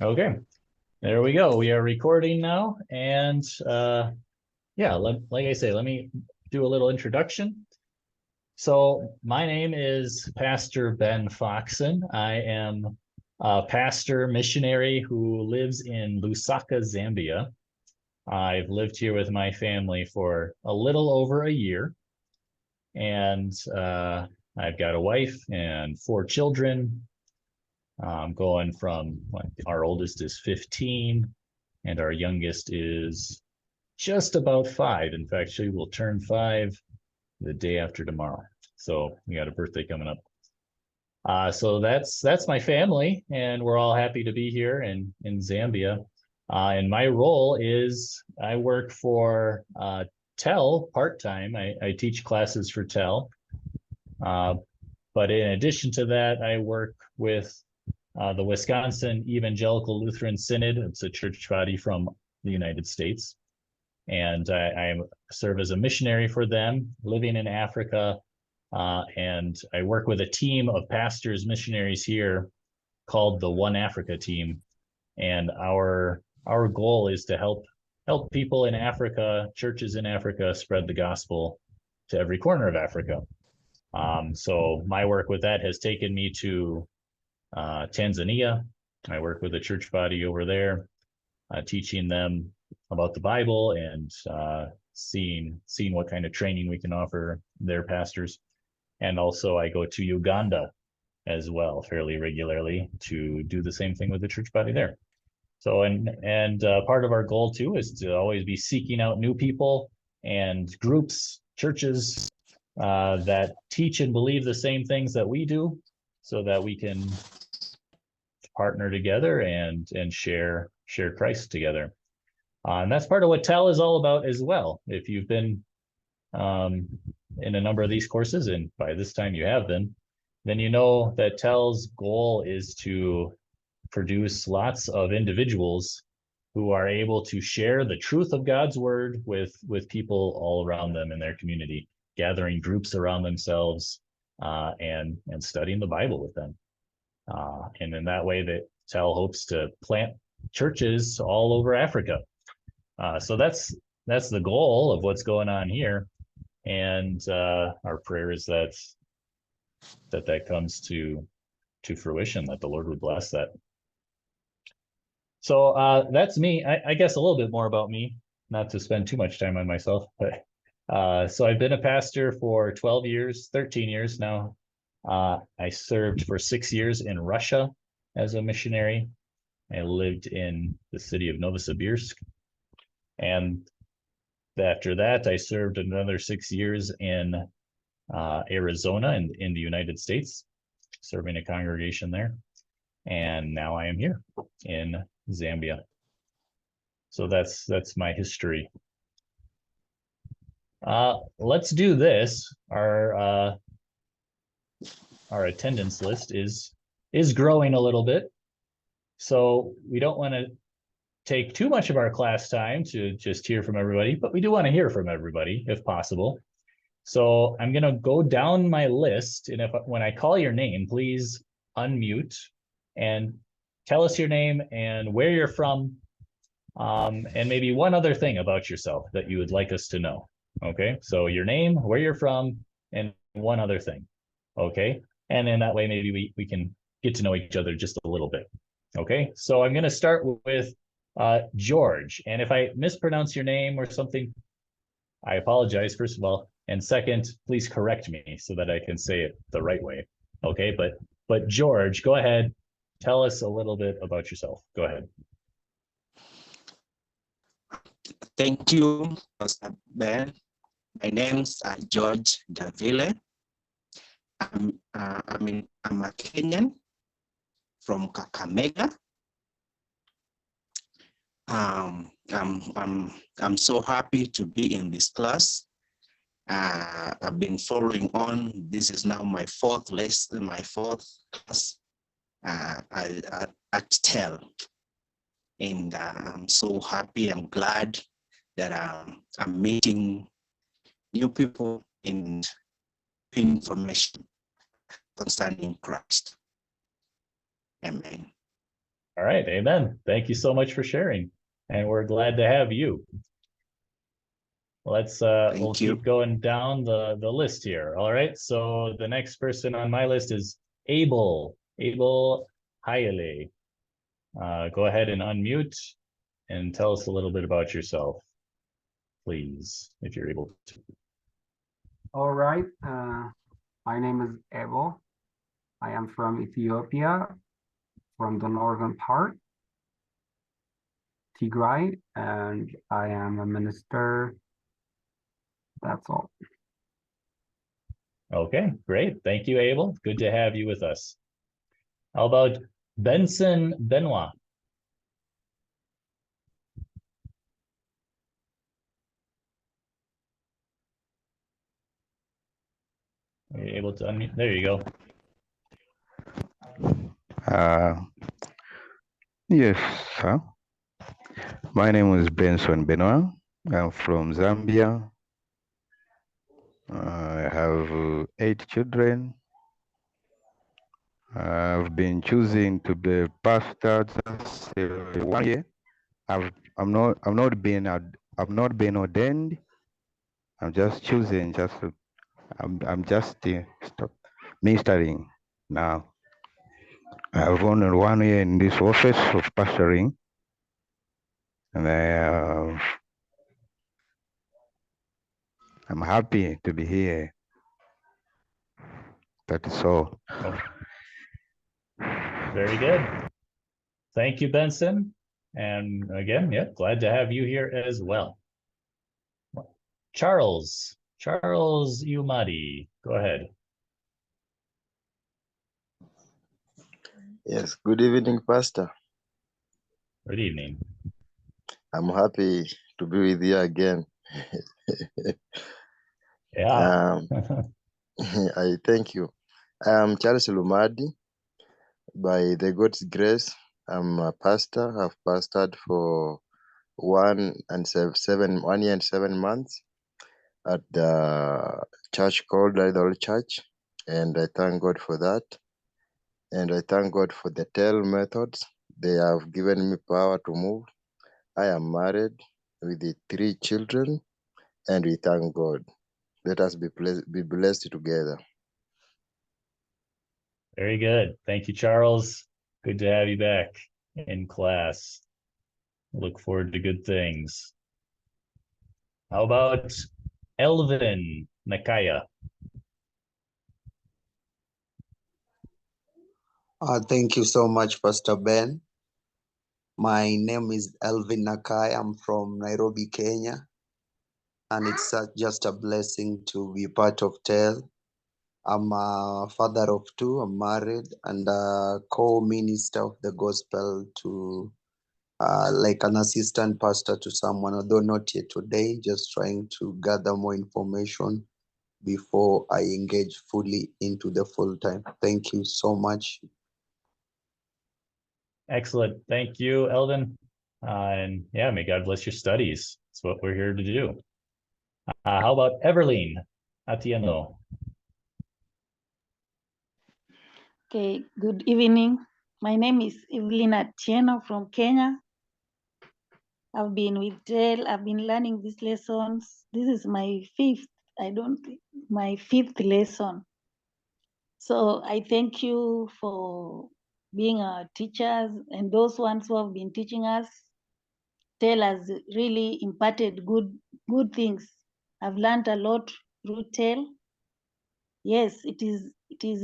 Okay, there we go. We are recording now. And yeah, like I say, let me do a little introduction. So my name is Pastor Ben FOXEN. I am a pastor missionary who lives in Lusaka, Zambia. I've lived here with my family for a little over a year, and I've got a wife and four children. Going from our oldest is 15, and our youngest is just about 5. In fact, she will turn 5 the day after tomorrow. So we got a birthday coming up. So that's my family, and we're all happy to be here in Zambia. And my role is I work for TEL part-time. I teach classes for TEL. But in addition to that, I work with the Wisconsin Evangelical Lutheran Synod. It's a church body from the United States. And I serve as a missionary for them, living in Africa. And I work with a team of pastors, missionaries here called the One Africa team. And our goal is to help people in Africa, churches in Africa, spread the gospel to every corner of Africa. So my work with that has taken me to Tanzania. I work with a church body over there, teaching them about the Bible and seeing what kind of training we can offer their pastors. And also I go to Uganda as well fairly regularly to do the same thing with the church body there. So and part of our goal too is to always be seeking out new people and groups, churches that teach and believe the same things that we do, so that we can partner together and share Christ together. And that's part of what TEL is all about as well. If you've been in a number of these courses, and by this time you have been, then you know that TEL's goal is to produce lots of individuals who are able to share the truth of God's word with people all around them in their community, gathering groups around themselves and studying the Bible with them. And in that way, that TEL hopes to plant churches all over Africa. So that's the goal of what's going on here. And our prayer is that comes to fruition, that the Lord would bless that. So that's me. I guess a little bit more about me, not to spend too much time on myself, but so I've been a pastor for 12 years, 13 years now. I served for 6 years in Russia as a missionary. I lived in the city of Novosibirsk. And after that, I served another 6 years in Arizona in the United States, serving a congregation there. And now I am here in Zambia. So that's my history. Let's do this. Our attendance list is growing a little bit. So we don't want to take too much of our class time to just hear from everybody, but we do want to hear from everybody if possible. So I'm going to go down my list, and when I call your name, please unmute and tell us your name and where you're from, and maybe one other thing about yourself that you would like us to know. Okay, so your name, where you're from, and one other thing. Okay, and in that way, maybe we can get to know each other just a little bit. Okay, so I'm going to start with George. And if I mispronounce your name or something, I apologize, first of all. And second, please correct me so that I can say it the right way. Okay, but George, go ahead. Tell us a little bit about yourself. Go ahead. Thank you, Pastor Ben. My name's George Davile. I'm a Kenyan from Kakamega. I'm so happy to be in this class. I've been following on. This is now my fourth class at TEL. And I'm so happy, I'm glad that I'm meeting new people and information concerning Christ. Amen. All right, amen. Thank you so much for sharing, and we're glad to have you. Let's we'll Thank you. keep going down the list here. All right, so the next person on my list is Abel Hayele. Go ahead and unmute and tell us a little bit about yourself, please, if you're able to. All right. My name is Abel. I am from Ethiopia, from the northern part, Tigray, and I am a minister. That's all. Okay, great. Thank you, Abel. Good to have you with us. How about Benson Benoit? Are you able to unmute? There you go. Yes, sir. My name is Benson Benoit. I'm from Zambia. I have 8 children. I've been choosing to be a pastor just 1 year. I've not been ordained. I'm just choosing. I'm just ministering now. I have only 1 year in this office of pastoring, and I'm happy to be here. That is all. Oh, very good. Thank you, Benson. And again, yeah, glad to have you here as well. Charles Umadi, go ahead. Yes, good evening, Pastor. Good evening. I'm happy to be with you again. Yeah. I thank you. I am Charles Lumadi. By the God's grace, I'm a pastor. I've pastored for 1 year and 7 months at the church called Idol Church, and I thank God for that. And I thank God for the TEL methods. They have given me power to move. I am married with 3 children, and we thank God. Let us be blessed together. Very good. Thank you, Charles. Good to have you back in class. Look forward to good things. How about Elvin Nakaya? Thank you so much, Pastor Ben. My name is Elvin Nakai. I'm from Nairobi, Kenya. And it's just a blessing to be part of TEL. I'm a father of 2. I'm married and a co-minister of the gospel to like an assistant pastor to someone, although not yet today, just trying to gather more information before I engage fully into the full time. Thank you so much. Excellent. Thank you, Elvin. And yeah, may God bless your studies. That's what we're here to do. How about Everline Atieno? Okay, good evening. My name is Evelyn Atieno from Kenya. I've been with TEL. I've been learning these lessons. This is my 5th, my 5th lesson. So I thank you for being our teachers and those ones who have been teaching us. TEL has really imparted good things. I've learned a lot through TEL. Yes, it is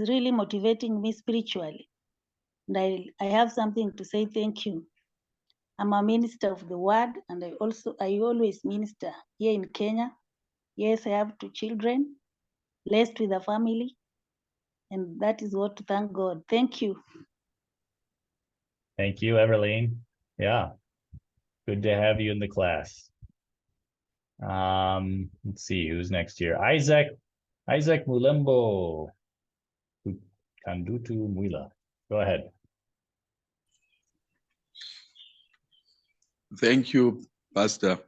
really motivating me spiritually. And I have something to say thank you. I'm a minister of the word, and I always minister here in Kenya. Yes, I have 2 children, blessed with a family, and that is what to thank God. Thank you. Thank you, Everline. Yeah, good to have you in the class. Let's see who's next here. Isaac Mulembo Kandutu Mwila. Go ahead. Thank you, Pastor.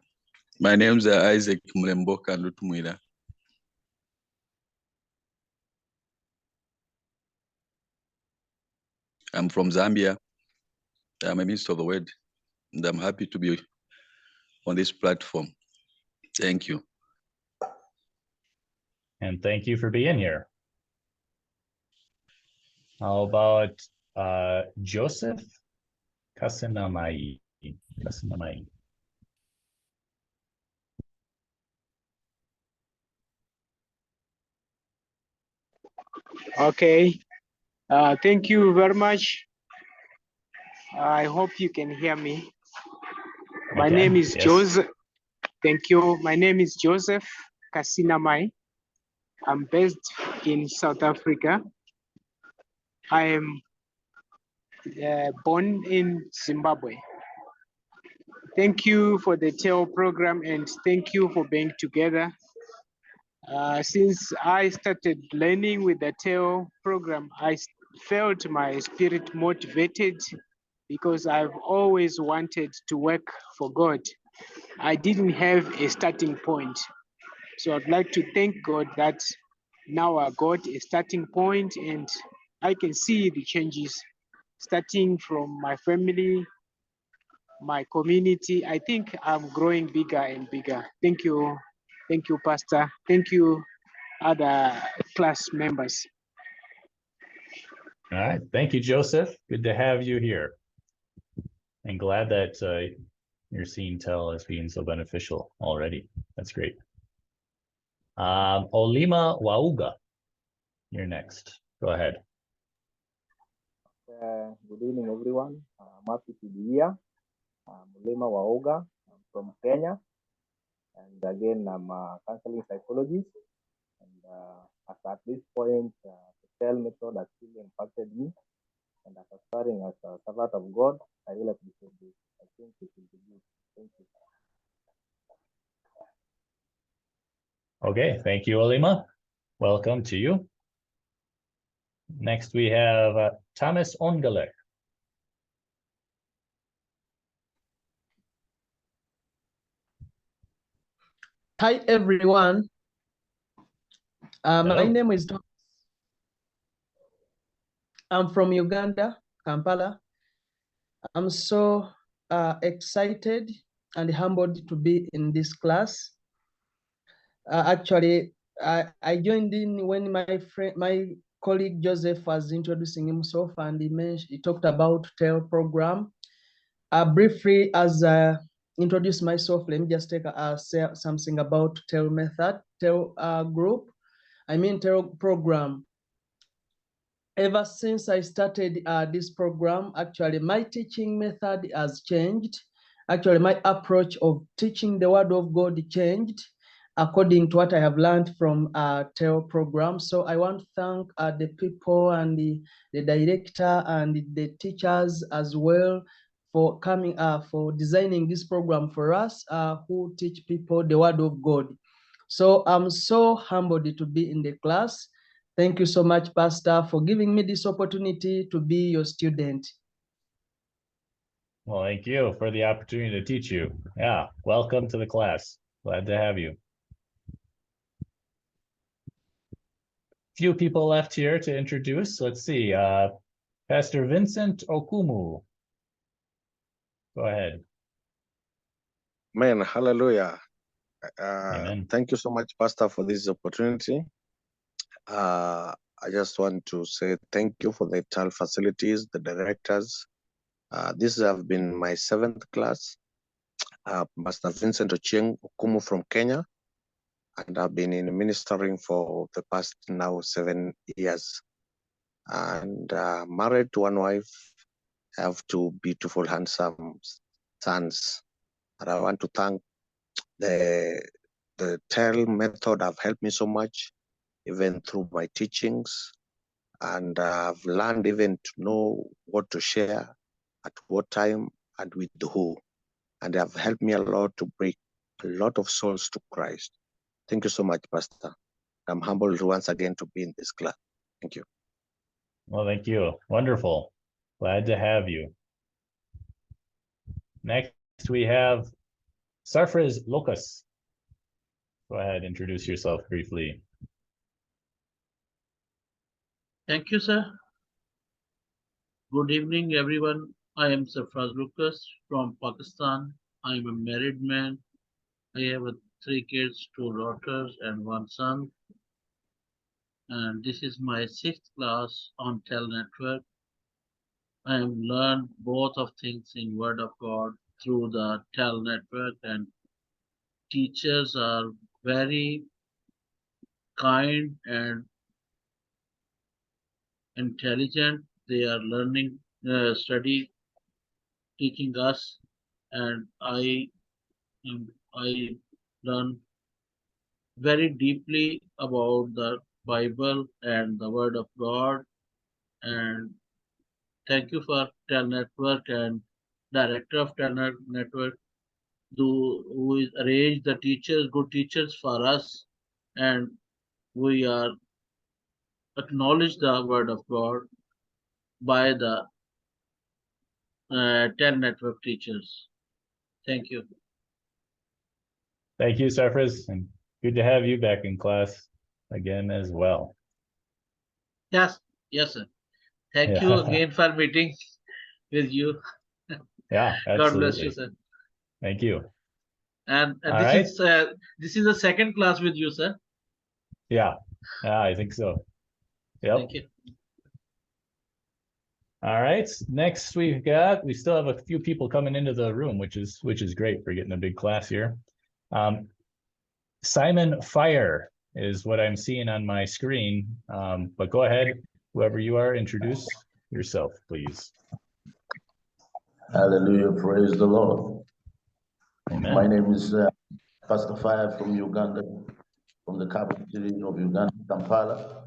My name is Isaac Mlembo Kandutumwila. I'm from Zambia. I'm a minister of the word, and I'm happy to be on this platform. Thank you. And thank you for being here. How about Joseph Kasinamai? Kasinamai. Okay, thank you very much. I hope you can hear me. My name is Yes. Joseph. Thank you. My name is Joseph Kasinamai. I'm based in South Africa. I am born in Zimbabwe. Thank you for the TEL program and thank you for being together. Since I started learning with the TEL program, I felt my spirit motivated because I've always wanted to work for God. I didn't have a starting point. So I'd like to thank God that now I got a starting point and I can see the changes starting from my family, my community. I think I'm growing bigger and bigger. Thank you. Thank you, Pastor. Thank you, other class members. All right. Thank you, Joseph. Good to have you here. And glad that you're seeing TEL as being so beneficial already. That's great. Olima Wauga, you're next. Go ahead. Good evening, everyone. I'm happy to be here. I'm Olima Wauga. I'm from Kenya. And again, I'm a counseling psychologist. And at this point, the TEL method has really impacted me. And after starting as a servant of God, I really appreciate this. I think it will be good. Thank you. Okay, thank you, Olima. Welcome to you. Next, we have Thomas Ongelek. Hi, everyone. My Hello. name is Thomas. I'm from Uganda, Kampala. I'm so excited and humbled to be in this class. Actually, I joined in when my colleague Joseph was introducing himself, and he talked about TEL program. Briefly, as I introduce myself, let me just say something about TEL method, TEL group. TEL program. Ever since I started this program, actually, my teaching method has changed. Actually, my approach of teaching the Word of God changed according to what I have learned from TEL program. So I want to thank the people and the director and the teachers as well for coming, for designing this program for us who teach people the Word of God. So I'm so humbled to be in the class. Thank you so much, Pastor, for giving me this opportunity to be your student. Well, thank you for the opportunity to teach you. Yeah, welcome to the class. Glad to have you. Few people left here to introduce. Let's see. Pastor Vincent Okumu. Go ahead. Man, hallelujah. Amen. Thank you so much, Pastor, for this opportunity. I just want to say thank you for the TEL facilities, the directors. This has been my 7th class. Pastor Vincent Ochieng Okumu from Kenya, and I've been in ministering for the past now 7 years. And married to one wife, I have 2 beautiful, handsome sons. And I want to thank the TEL method have helped me so much, even through my teachings. And I've learned even to know what to share, at what time, and with who. And they have helped me a lot to bring a lot of souls to Christ. Thank you so much, Pastor. I'm humbled once again to be in this class. Thank you. Well, thank you. Wonderful. Glad to have you. Next, we have Sarfraz Lucas. Go ahead, introduce yourself briefly. Thank you, sir. Good evening, everyone. I am Sarfraz Lucas from Pakistan. I am a married man. I have 3 kids, 2 daughters, and 1 son. And this is my 6th class on TEL network. I have learned both of things in Word of God through the TEL network, and teachers are very kind and intelligent. They are learning, study, teaching us, and I learn very deeply about the Bible and the Word of God. And thank you for TEL Network and director of TEL Network who is arrange the teachers, good teachers for us, and we are acknowledge the Word of God by the TEL Network teachers. Thank you. Thank you, Sarfraz, and good to have you back in class again as well. Yes, yes, sir. Thank you again for meeting with you. Yeah, absolutely. God bless you, sir. Thank you. And All right. this is the second class with you, sir. Yeah, I think so. Yep. Thank you. All right. Next we still have a few people coming into the room, which is great. We're getting a big class here. Simon Fire is what I'm seeing on my screen. But go ahead, whoever you are, introduce yourself, please. Hallelujah, praise the Lord. Amen. My name is Pastor Fire from Uganda, from the capital city of Uganda, Kampala.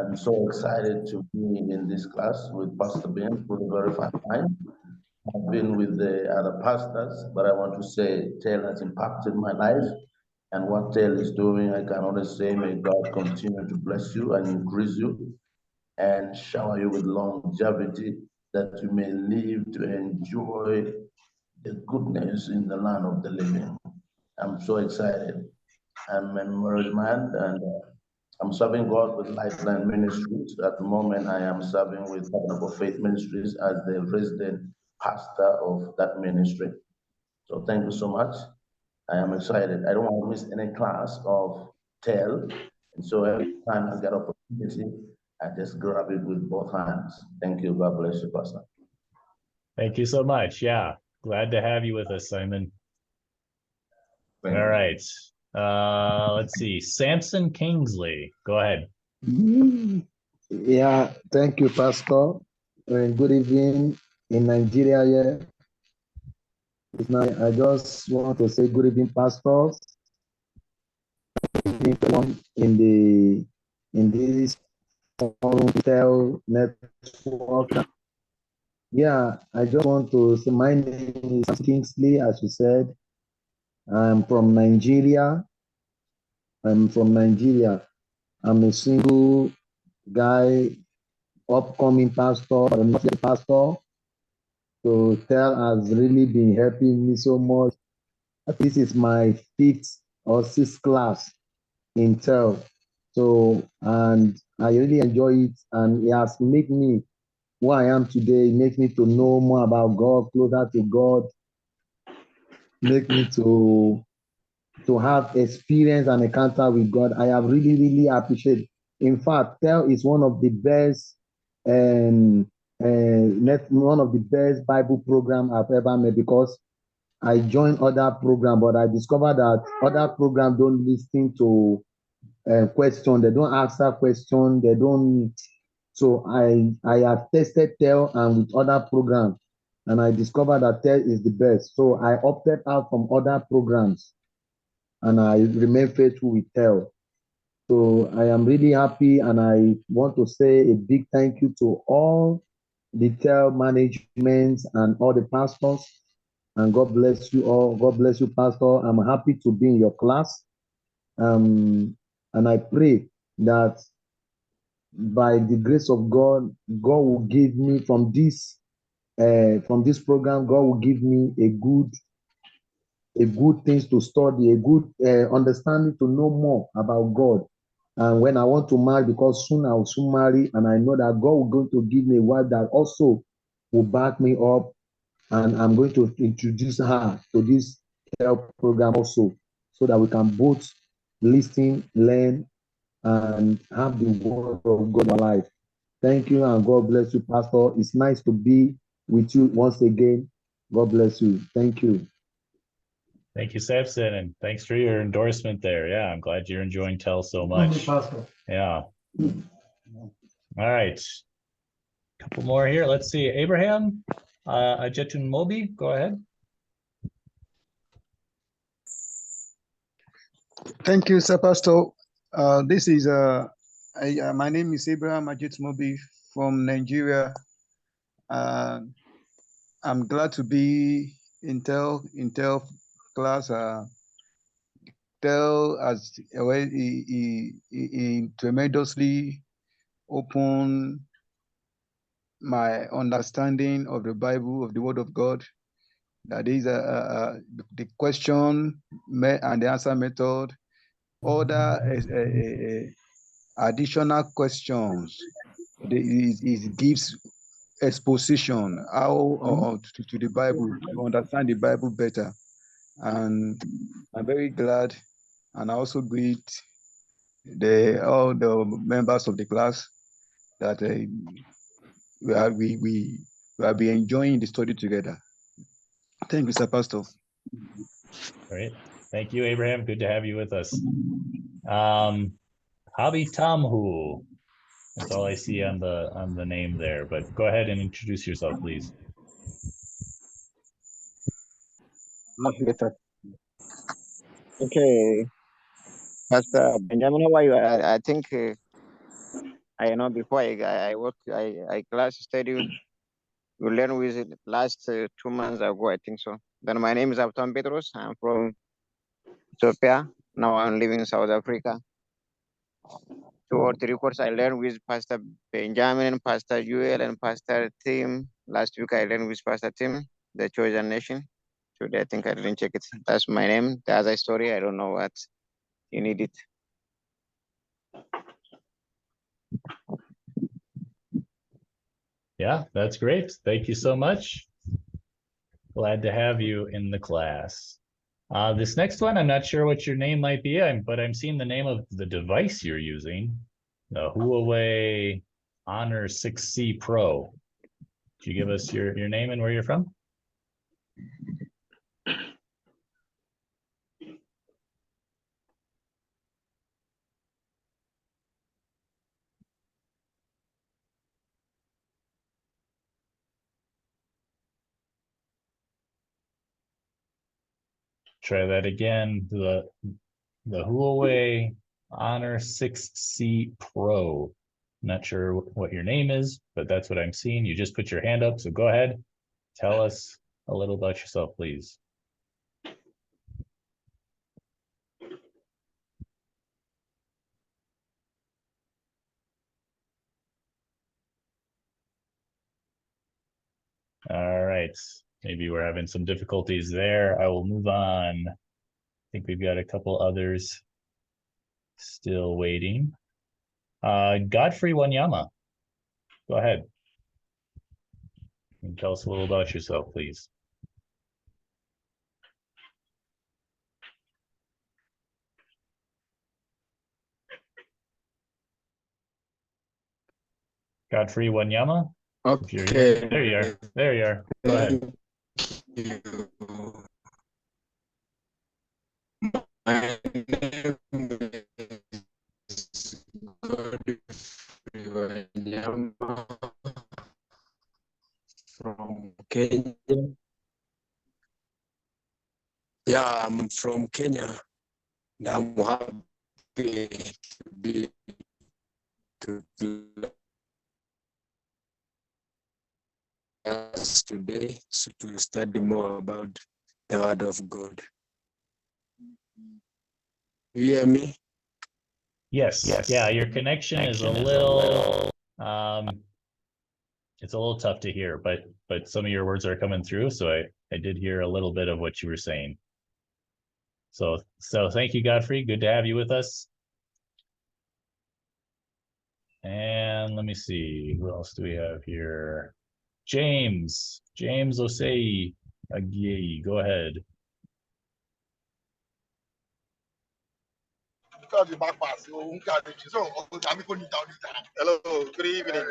I'm so excited to be in this class with Pastor Ben for the very first time. I've been with the other pastors, but I want to say TEL has impacted my life, and what TEL is doing, I can only say, may God continue to bless you and increase you and shower you with longevity, that you may live to enjoy the goodness in the land of the living. I'm so excited. I'm a married man, and I'm serving God with Lifeline Ministries. At the moment, I am serving with Tabernacle Faith Ministries as the resident pastor of that ministry. So thank you so much. I am excited. I don't want to miss any class of TEL. And so every time I get opportunity, I just grab it with both hands. Thank you. God bless you, Pastor. Thank you so much. Yeah, glad to have you with us, Simon. Thank All you. right. Let's see. Samson Kingsley, go ahead. Yeah, thank you, Pastor. And good evening in Nigeria. Yeah, I just want to say good evening, pastors. In this TEL network. Yeah, I just want to say my name is Kingsley, as you said. I'm from Nigeria. I'm a single guy, upcoming pastor, but I'm not a pastor. So TEL has really been helping me so much. This is my 5th or 6th class in TEL. So, and I really enjoy it, and it has made me who I am today. It makes me to know more about God, closer to God, make me to have experience and encounter with God. I have really, really appreciated. In fact, TEL is one of the best one of the best Bible program I've ever made, because I joined other program, but I discovered that other program don't listen to question. They don't answer question. They don't. So I have tested TEL and with other program, and I discovered that TEL is the best. So I opted out from other programs, and I remain faithful with TEL. So I am really happy, and I want to say a big thank you to all the TEL management and all the pastors. And God bless you all. God bless you, Pastor. I'm happy to be in your class. And I pray that by the grace of God, God will give me from this program, God will give me a good things to study, a good understanding to know more about God. And when I want to marry, because soon I'll soon marry, and I know that God will going to give me a wife that also will back me up, and I'm going to introduce her to this program also, so that we can both listen, learn, and have the word of God in our life. Thank you, and God bless you, Pastor. It's nice to be with you once again. God bless you. Thank you. Thank you, Samson, and thanks for your endorsement there. Yeah, I'm glad you're enjoying TEL so much. Yeah. All right. Couple more here. Let's see. Abraham Ajetun Mobi, go ahead. Thank you, Sir Pastor. This is my name is Abraham Ajetmobi from Nigeria. I'm glad to be in TEL class. TEL has he tremendously opened my understanding of the Bible, of the Word of God. That is the question and the answer method. Other additional questions. It gives exposition how to the Bible, to understand the Bible better. And I'm very glad, and I also greet all the members of the class that we have been enjoying the study together. Thank you, Sir Pastor. Great. Thank you, Abraham. Good to have you with us. Hobby Tamhu. That's all I see on the name there, but go ahead and introduce yourself, please. Okay, Pastor Benjamin, how are you? I think I know before I work, I class study, you learn with it last 2 months ago, I think so. Then my name is Abton Petros. I'm from Ethiopia. Now I'm living in South Africa. 2 or 3 courses I learned with Pastor Benjamin, Pastor Joel, and Pastor Tim. Last week I learned with Pastor Tim, the chosen nation. Today I think I didn't check it. That's my name. The other story, I don't know what you need it. Yeah, that's great. Thank you so much. Glad to have you in the class. This next one, I'm not sure what your name might be, but I'm seeing the name of the device you're using, the Huawei Honor 6C Pro. Could you give us your name and where you're from? Try that again. The Huawei Honor 6C Pro. Not sure what your name is, but that's what I'm seeing. You just put your hand up, so go ahead. Tell us a little about yourself, please. All right. Maybe we're having some difficulties there. I will move on. I think we've got a couple others still waiting. Godfrey Wanyama, go ahead. And tell us a little about yourself, please. Godfrey Wanyama. Okay. There you are. There you are. Go ahead. My name is Godfrey Wanyama from Kenya. Yeah, I'm from Kenya. I'm happy to be class today to study more about the Word of God. You hear me? Yes. Yeah, your connection is a little it's a little tough to hear, but some of your words are coming through, so I did hear a little bit of what you were saying. So thank you, Godfrey. Good to have you with us. And let me see, who else do we have here? James Osei Agiei, go ahead. Hello, good evening.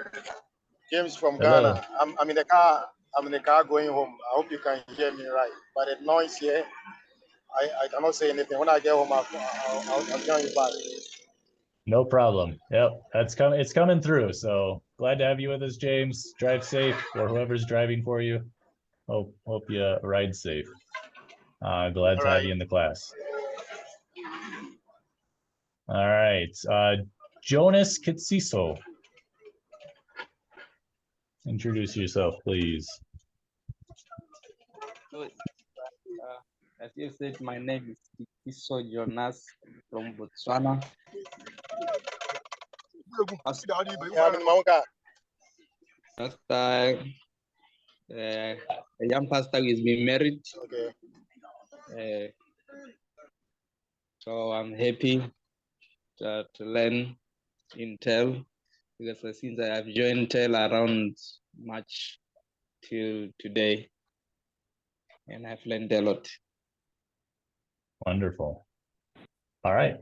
James from Hello. Ghana. I'm in the car. I'm in the car going home. I hope you can hear me right. But the noise here, I cannot say anything. When I get home, I'll join you back. No problem. Yep, that's coming. It's coming through. So glad to have you with us, James. Drive safe, or whoever's driving for you. Hope you ride safe. Glad to have you in the class. All right, Jonas Kitsiso. Introduce yourself, please. As you said, my name is Kiso Jonas from Botswana. Pastor, a young pastor is being married. Okay. So I'm happy to learn in TEL because since I have joined TEL around March till today, and I've learned a lot. Wonderful. All right.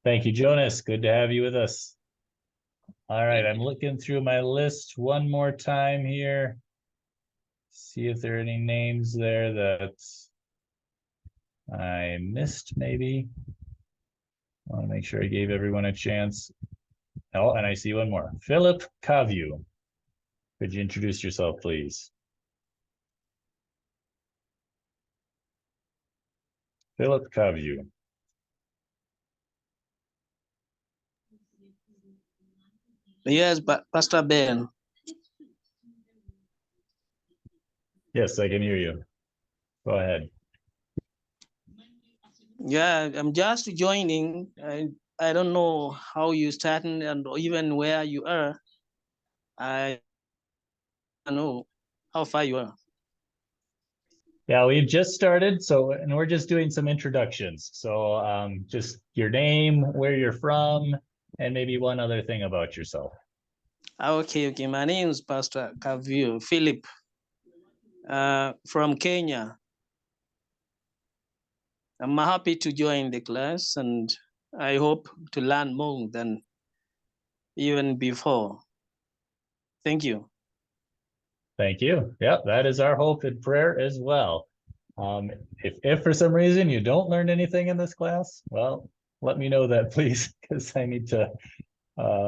Thank you, Jonas. Good to have you with us. All right, I'm looking through my list one more time here. See if there are any names there that I missed, maybe. I want to make sure I gave everyone a chance. Oh, and I see one more. Philip Kavu. Could you introduce yourself, please? Philip Kavu. Yes, but Pastor Ben. Yes, I can hear you. Go ahead. Yeah, I'm just joining. I don't know how you starting and even where you are. I don't know how far you are. Yeah, we've just started, and we're just doing some introductions. So just your name, where you're from, and maybe one other thing about yourself. Okay. My name is Pastor Kavio Philip from Kenya. I'm happy to join the class, and I hope to learn more than even before. Thank you. Thank you. Yep, that is our hope and prayer as well. If for some reason you don't learn anything in this class, well, let me know that, please, because I need to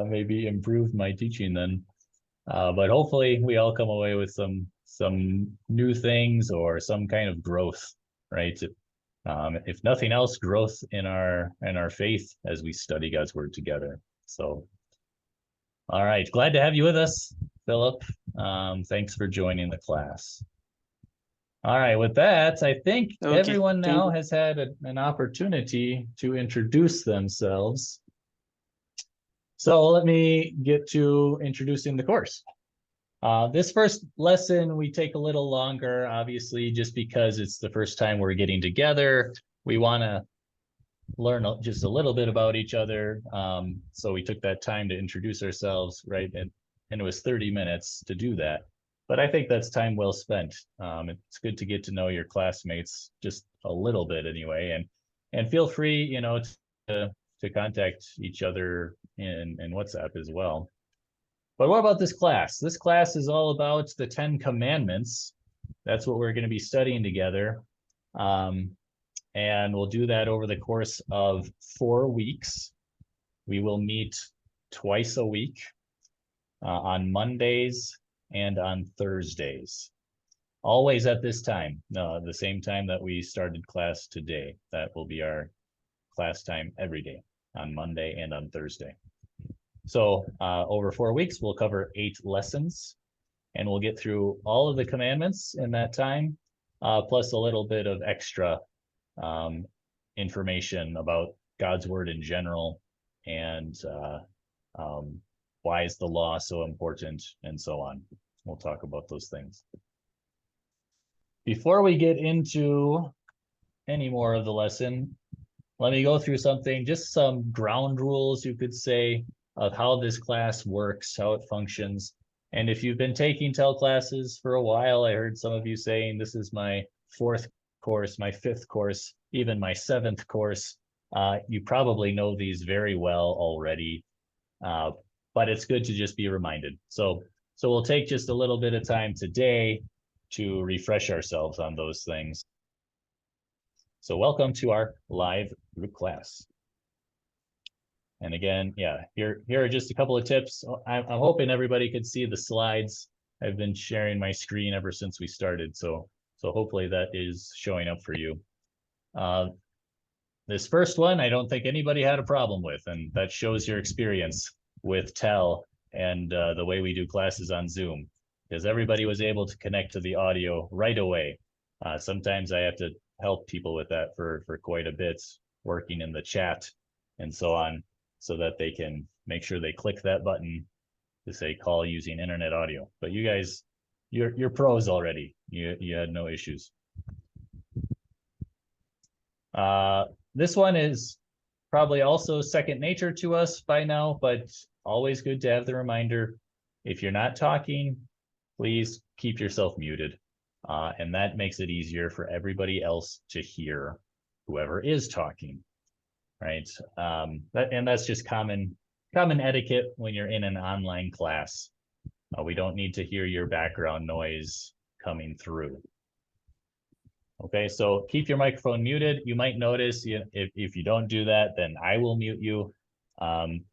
maybe improve my teaching then. But hopefully we all come away with some new things or some kind of growth, right? If nothing else, growth in our faith as we study God's word together. So, all right, glad to have you with us, Philip. Thanks for joining the class. All right, with that, I think everyone now has had an opportunity to introduce themselves. So let me get to introducing the course. This first lesson, we take a little longer, obviously, just because it's the first time we're getting together. We want to learn just a little bit about each other. So we took that time to introduce ourselves, right? And it was 30 minutes to do that. But I think that's time well spent. It's good to get to know your classmates just a little bit anyway. And feel free, to contact each other in WhatsApp as well. But what about this class? This class is all about the 10 Commandments. That's what we're going to be studying together. And we'll do that over the course of 4 weeks. We will meet twice a week on Mondays and on Thursdays. Always at this time, the same time that we started class today. That will be our class time every day on Monday and on Thursday. So over 4 weeks, we'll cover 8 lessons, and we'll get through all of the commandments in that time, plus a little bit of extra information about God's word in general, and why is the law so important, and so on. We'll talk about those things. Before we get into any more of the lesson, let me go through something, just some ground rules, you could say, of how this class works, how it functions. And if you've been taking TEL classes for a while, I heard some of you saying this is my 4th course, my 5th course, even my 7th course. You probably know these very well already, but it's good to just be reminded. So we'll take just a little bit of time today to refresh ourselves on those things. So welcome to our live group class. And again, yeah, here are just a couple of tips. I'm hoping everybody could see the slides. I've been sharing my screen ever since we started, so hopefully that is showing up for you. This first one, I don't think anybody had a problem with, and that shows your experience with TEL and the way we do classes on Zoom, because everybody was able to connect to the audio right away. Sometimes I have to help people with that for quite a bit, working in the chat and so on, so that they can make sure they click that button to say call using internet audio. But you guys, you're pros already. You had no issues. This one is probably also second nature to us by now, but always good to have the reminder. If you're not talking, please keep yourself muted. And that makes it easier for everybody else to hear whoever is talking, right? And that's just common etiquette when you're in an online class. We don't need to hear your background noise coming through. Okay, so keep your microphone muted. You might notice if you don't do that, then I will mute you.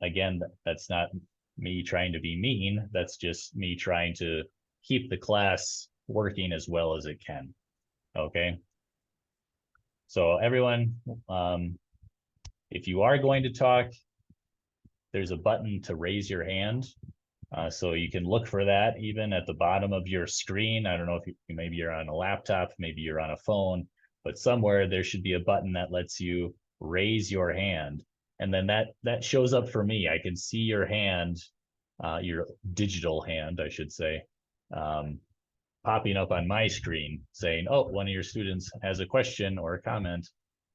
Again, that's not me trying to be mean. That's just me trying to keep the class working as well as it can. Okay. So everyone, if you are going to talk, there's a button to raise your hand. So you can look for that even at the bottom of your screen. I don't know if maybe you're on a laptop, maybe you're on a phone, but somewhere there should be a button that lets you raise your hand. And then that shows up for me. I can see your hand, your digital hand, I should say, popping up on my screen saying, oh, one of your students has a question or a comment.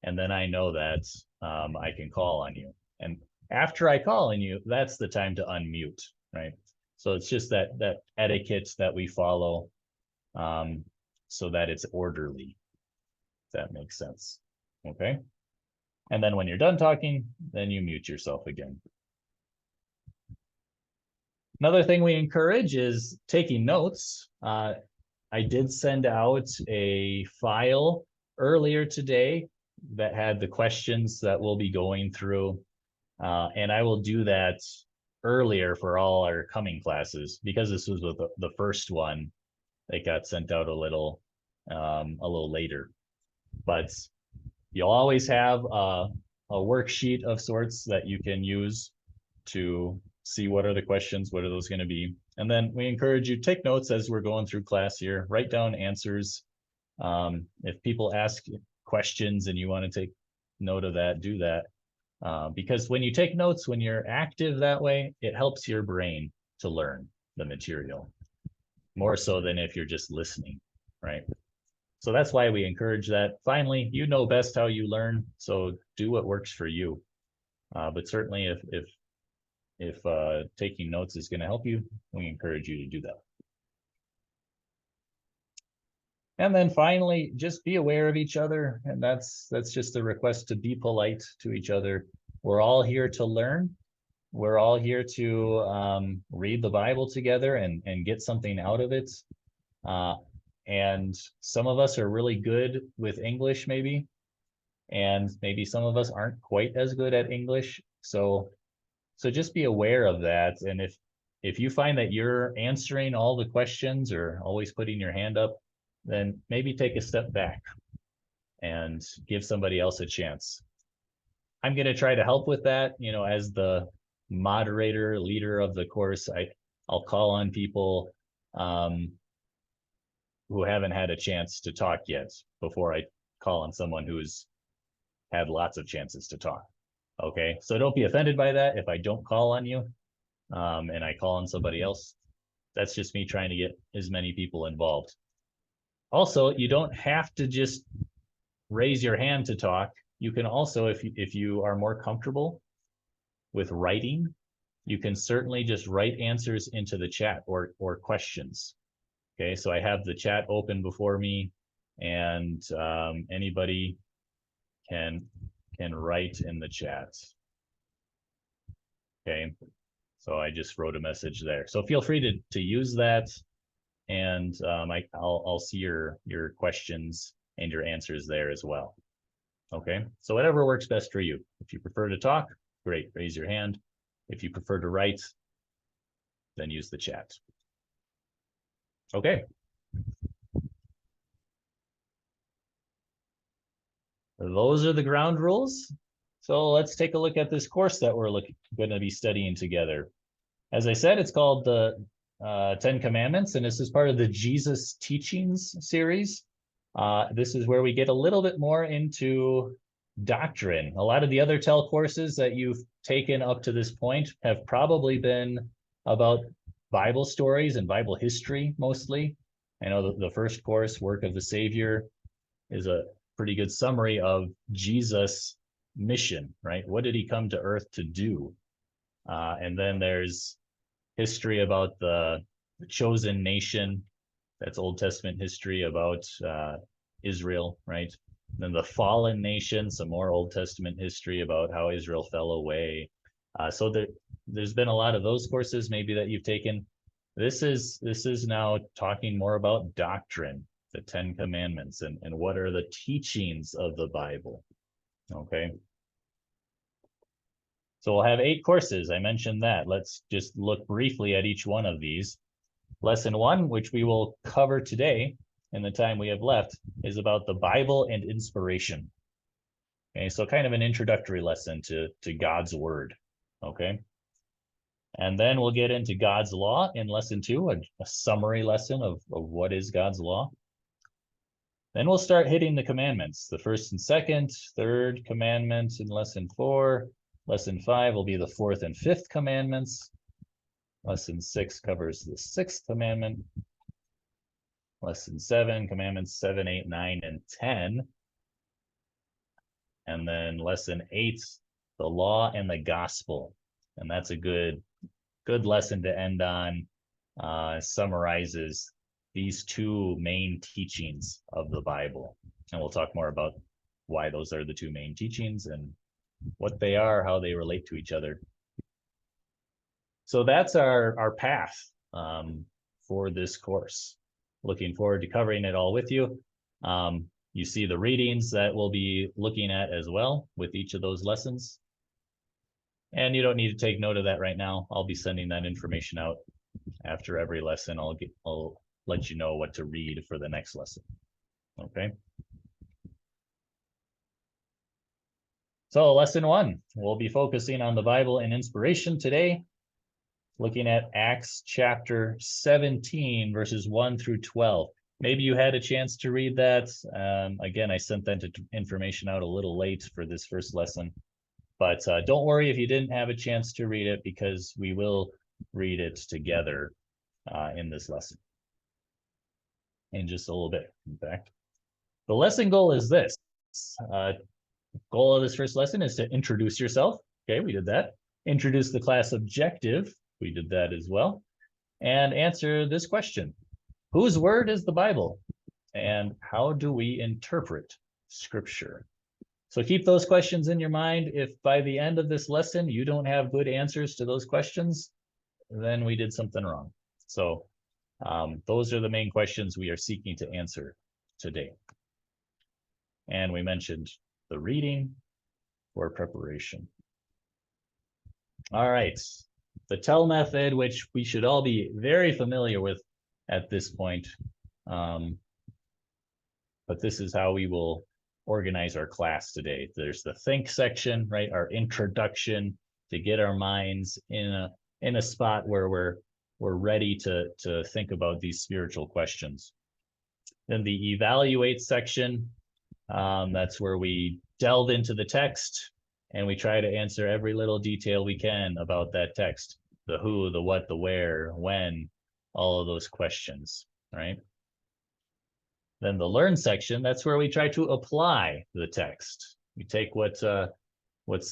And then I know that I can call on you. And after I call on you, that's the time to unmute, right? So it's just that etiquette that we follow so that it's orderly, if that makes sense, okay? And then when you're done talking, then you mute yourself again. Another thing we encourage is taking notes. I did send out a file earlier today that had the questions that we'll be going through. And I will do that earlier for all our coming classes because this was the first one that got sent out a little later. But you'll always have a worksheet of sorts that you can use to see what are the questions, what are those going to be. And then we encourage you to take notes as we're going through class here, write down answers. If people ask questions and you want to take note of that, do that. Because when you take notes, when you're active that way, it helps your brain to learn the material more so than if you're just listening, right? So that's why we encourage that. Finally, you know best how you learn, so do what works for you. But certainly if taking notes is going to help you, we encourage you to do that. And then finally, just be aware of each other. And that's just a request to be polite to each other. We're all here to learn. We're all here to read the Bible together and get something out of it. And some of us are really good with English maybe, and maybe some of us aren't quite as good at English. So just be aware of that. And if you find that you're answering all the questions or always putting your hand up, then maybe take a step back and give somebody else a chance. I'm going to try to help with that, as the moderator, leader of the course. I'll call on people who haven't had a chance to talk yet before I call on someone who's had lots of chances to talk. Okay, so don't be offended by that if I don't call on you and I call on somebody else. That's just me trying to get as many people involved. Also, you don't have to just raise your hand to talk. You can also, if you are more comfortable with writing, you can certainly just write answers into the chat or questions. Okay, so I have the chat open before me, and anybody can write in the chat. Okay, so I just wrote a message there. So feel free to use that, and I'll see your questions and your answers there as well. Okay, so whatever works best for you. If you prefer to talk, great, raise your hand. If you prefer to write, then use the chat. Okay. Those are the ground rules. So let's take a look at this course that we're going to be studying together. As I said, it's called the 10 Commandments, and this is part of the Jesus Teachings series. This is where we get a little bit more into doctrine. A lot of the other TEL courses that you've taken up to this point have probably been about Bible stories and Bible history mostly. I know the first course, Work of the Savior, is a pretty good summary of Jesus' mission, right? What did he come to earth to do? And then there's history about the chosen nation. That's Old Testament history about Israel, right? Then the fallen nation, some more Old Testament history about how Israel fell away. So there's been a lot of those courses maybe that you've taken. This is now talking more about doctrine, the 10 Commandments, and what are the teachings of the Bible. Okay. So we'll have 8 courses. I mentioned that. Let's just look briefly at each one of these. Lesson 1, which we will cover today in the time we have left, is about the Bible and inspiration. Okay, so kind of an introductory lesson to God's word. Okay. And then we'll get into God's law in lesson 2, a summary lesson of what is God's law. Then we'll start hitting the commandments, the first and second, third commandment in lesson 4. Lesson 5 will be the 4th and 5th commandments. Lesson 6 covers the 6th commandment. Lesson 7, commandments 7, 8, 9, and 10. And then lesson 8, the law and the gospel. And that's a good lesson to end on. Summarizes these 2 main teachings of the Bible. And we'll talk more about why those are the 2 main teachings and what they are, how they relate to each other. So that's our path for this course. Looking forward to covering it all with you. You see the readings that we'll be looking at as well with each of those lessons. And you don't need to take note of that right now. I'll be sending that information out after every lesson. I'll let you know what to read for the next lesson. Okay. So lesson 1, we'll be focusing on the Bible and inspiration today, looking at Acts chapter 17, verses 1 through 12. Maybe you had a chance to read that. Again, I sent that information out a little late for this first lesson. But don't worry if you didn't have a chance to read it, because we will read it together in this lesson in just a little bit. In fact, the lesson goal is this. Goal of this first lesson is to introduce yourself. Okay, we did that. Introduce the class objective. We did that as well. And answer this question. Whose word is the Bible? And how do we interpret Scripture? So keep those questions in your mind. If by the end of this lesson you don't have good answers to those questions, then we did something wrong. So those are the main questions we are seeking to answer today. And we mentioned the reading for preparation. All right, the TEL method, which we should all be very familiar with at this point. But this is how we will organize our class today. There's the think section, right? Our introduction to get our minds in a spot where we're ready to think about these spiritual questions. Then the evaluate section, that's where we delve into the text and we try to answer every little detail we can about that text. The who, the what, the where, when, all of those questions, right? Then the learn section, that's where we try to apply the text. We take what's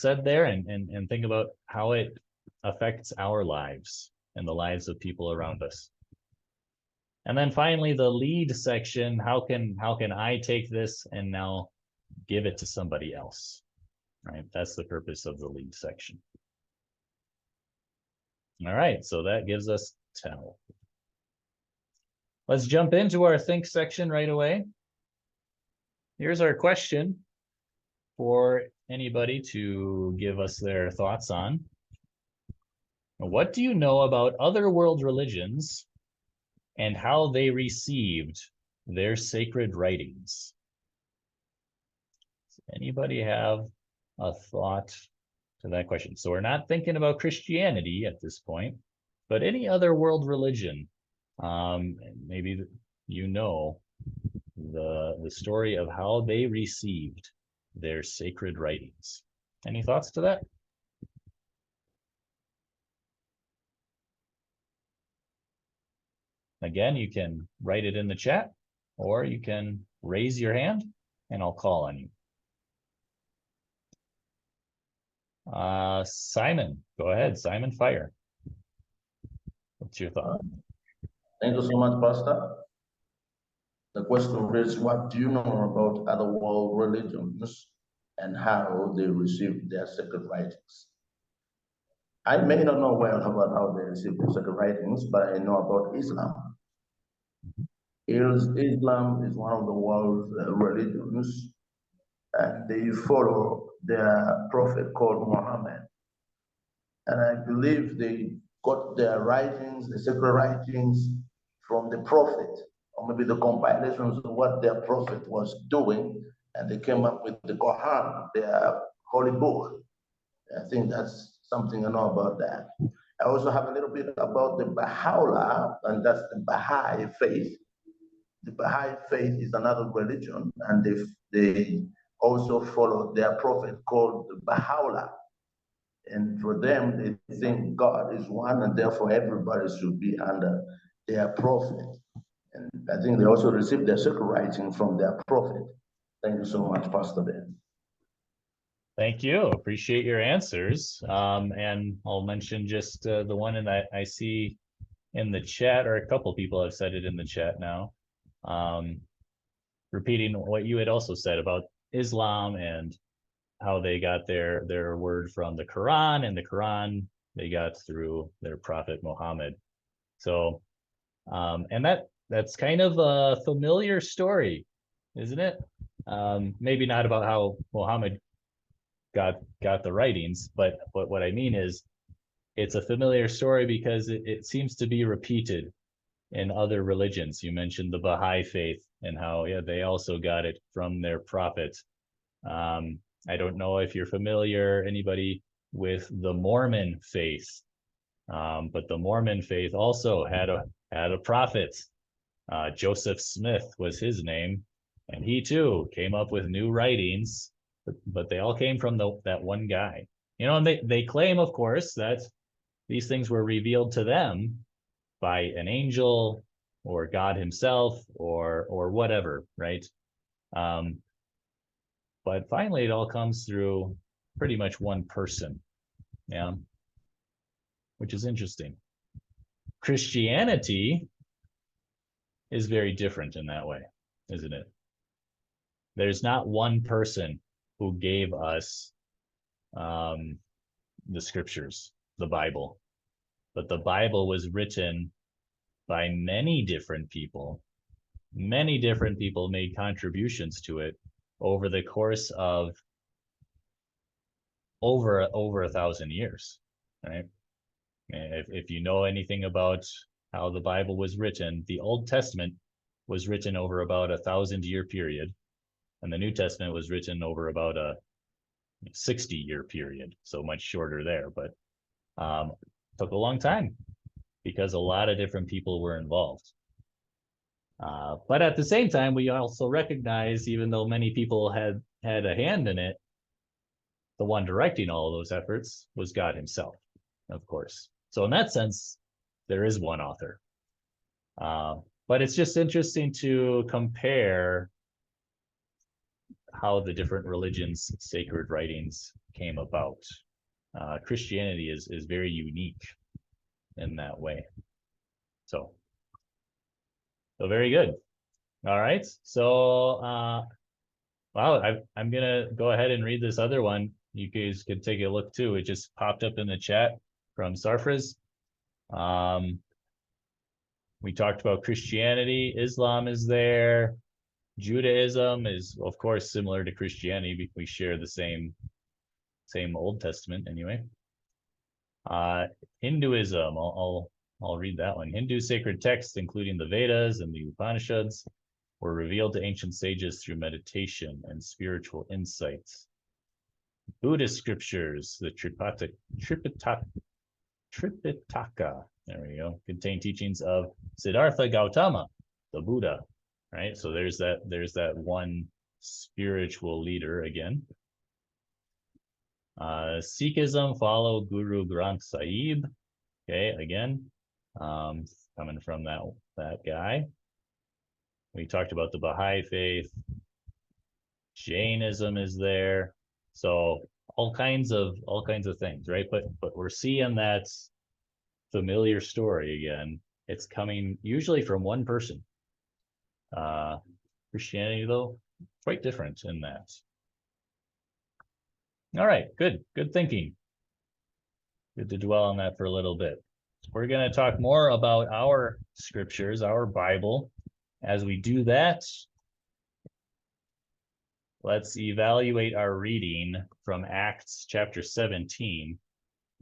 said there and think about how it affects our lives and the lives of people around us. And then finally, the lead section, how can I take this and now give it to somebody else, right? That's the purpose of the lead section. All right, so that gives us tell. Let's jump into our think section right away. Here's our question for anybody to give us their thoughts on. What do you know about other world religions and how they received their sacred writings? Does anybody have a thought to that question? So we're not thinking about Christianity at this point, but any other world religion. Maybe you know the story of how they received their sacred writings. Any thoughts to that? Again, you can write it in the chat, or you can raise your hand and I'll call on you. Simon, go ahead. Simon, fire. What's your thought? Thank you so much, Pastor. The question is, what do you know about other world religions and how they received their sacred writings? I may not know well about how they received their sacred writings, but I know about Islam. Islam is one of the world's religions, and they follow their prophet called Muhammad. And I believe they got their writings, the sacred writings, from the prophet, or maybe the compilations of what their prophet was doing, and they came up with the Quran, their holy book. I think that's something I know about that. I also have a little bit about the Baha'u'llah, and that's the Baha'i faith. The Baha'i faith is another religion, and they also follow their prophet called Baha'u'llah. And for them, they think God is one, and therefore everybody should be under their prophet. And I think they also received their sacred writing from their prophet. Thank you so much, Pastor Ben. Thank you. Appreciate your answers. And I'll mention just the one that I see in the chat, or a couple people have said it in the chat now. Repeating what you had also said about Islam and how they got their word from the Quran, and the Quran they got through their prophet Muhammad. So, and that's kind of a familiar story, isn't it? Maybe not about how Muhammad got the writings, but what I mean is it's a familiar story because it seems to be repeated in other religions. You mentioned the Baha'i faith and how they also got it from their prophet. I don't know if you're familiar, anybody, with the Mormon faith, but the Mormon faith also had a prophet. Joseph Smith was his name, and he too came up with new writings, but they all came from that one guy. You know, and they claim, of course, that these things were revealed to them by an angel or God himself or whatever, right? But finally, it all comes through pretty much one person, yeah, which is interesting. Christianity is very different in that way, isn't it? There's not one person who gave us the scriptures, the Bible, but the Bible was written by many different people. Many different people made contributions to it over the course of over 1,000 years, right? If you know anything about how the Bible was written, the Old Testament was written over about 1,000-year period, and the New Testament was written over about a 60-year period, so much shorter there, but took a long time because a lot of different people were involved. But at the same time, we also recognize, even though many people had a hand in it, the one directing all of those efforts was God himself, of course. So in that sense, there is one author. But it's just interesting to compare how the different religions' sacred writings came about. Christianity is very unique in that way. So very good. All right. So wow, I'm gonna go ahead and read this other one. You guys could take a look too. It just popped up in the chat from Sarfraz. We talked about Christianity. Islam is there. Judaism is, of course, similar to Christianity. We share the same Old Testament anyway. Hinduism, I'll read that one. Hindu sacred texts, including the Vedas and the Upanishads, were revealed to ancient sages through meditation and spiritual insights. Buddhist scriptures, the Tripitaka, there we go, contain teachings of Siddhartha Gautama, the Buddha, right? So there's that one spiritual leader again. Sikhism follow Guru Granth Sahib. Okay, again, coming from that guy. We talked about the Baha'i faith. Jainism is there. So all kinds of things, right? But we're seeing that familiar story again. It's coming usually from one person. Christianity, though, quite different in that. All right, good thinking. Good to dwell on that for a little bit. We're going to talk more about our scriptures, our Bible. As we do that, let's evaluate our reading from Acts chapter 17.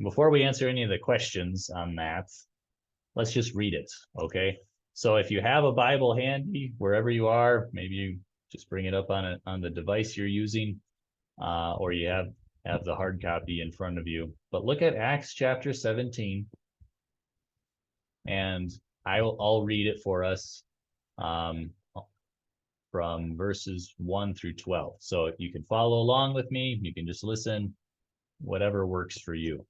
Before we answer any of the questions on that, let's just read it, okay? So if you have a Bible handy, wherever you are, maybe you just bring it up on the device you're using, or you have the hard copy in front of you. But look at Acts chapter 17, and I'll read it for us from verses 1 through 12. So you can follow along with me. You can just listen, whatever works for you.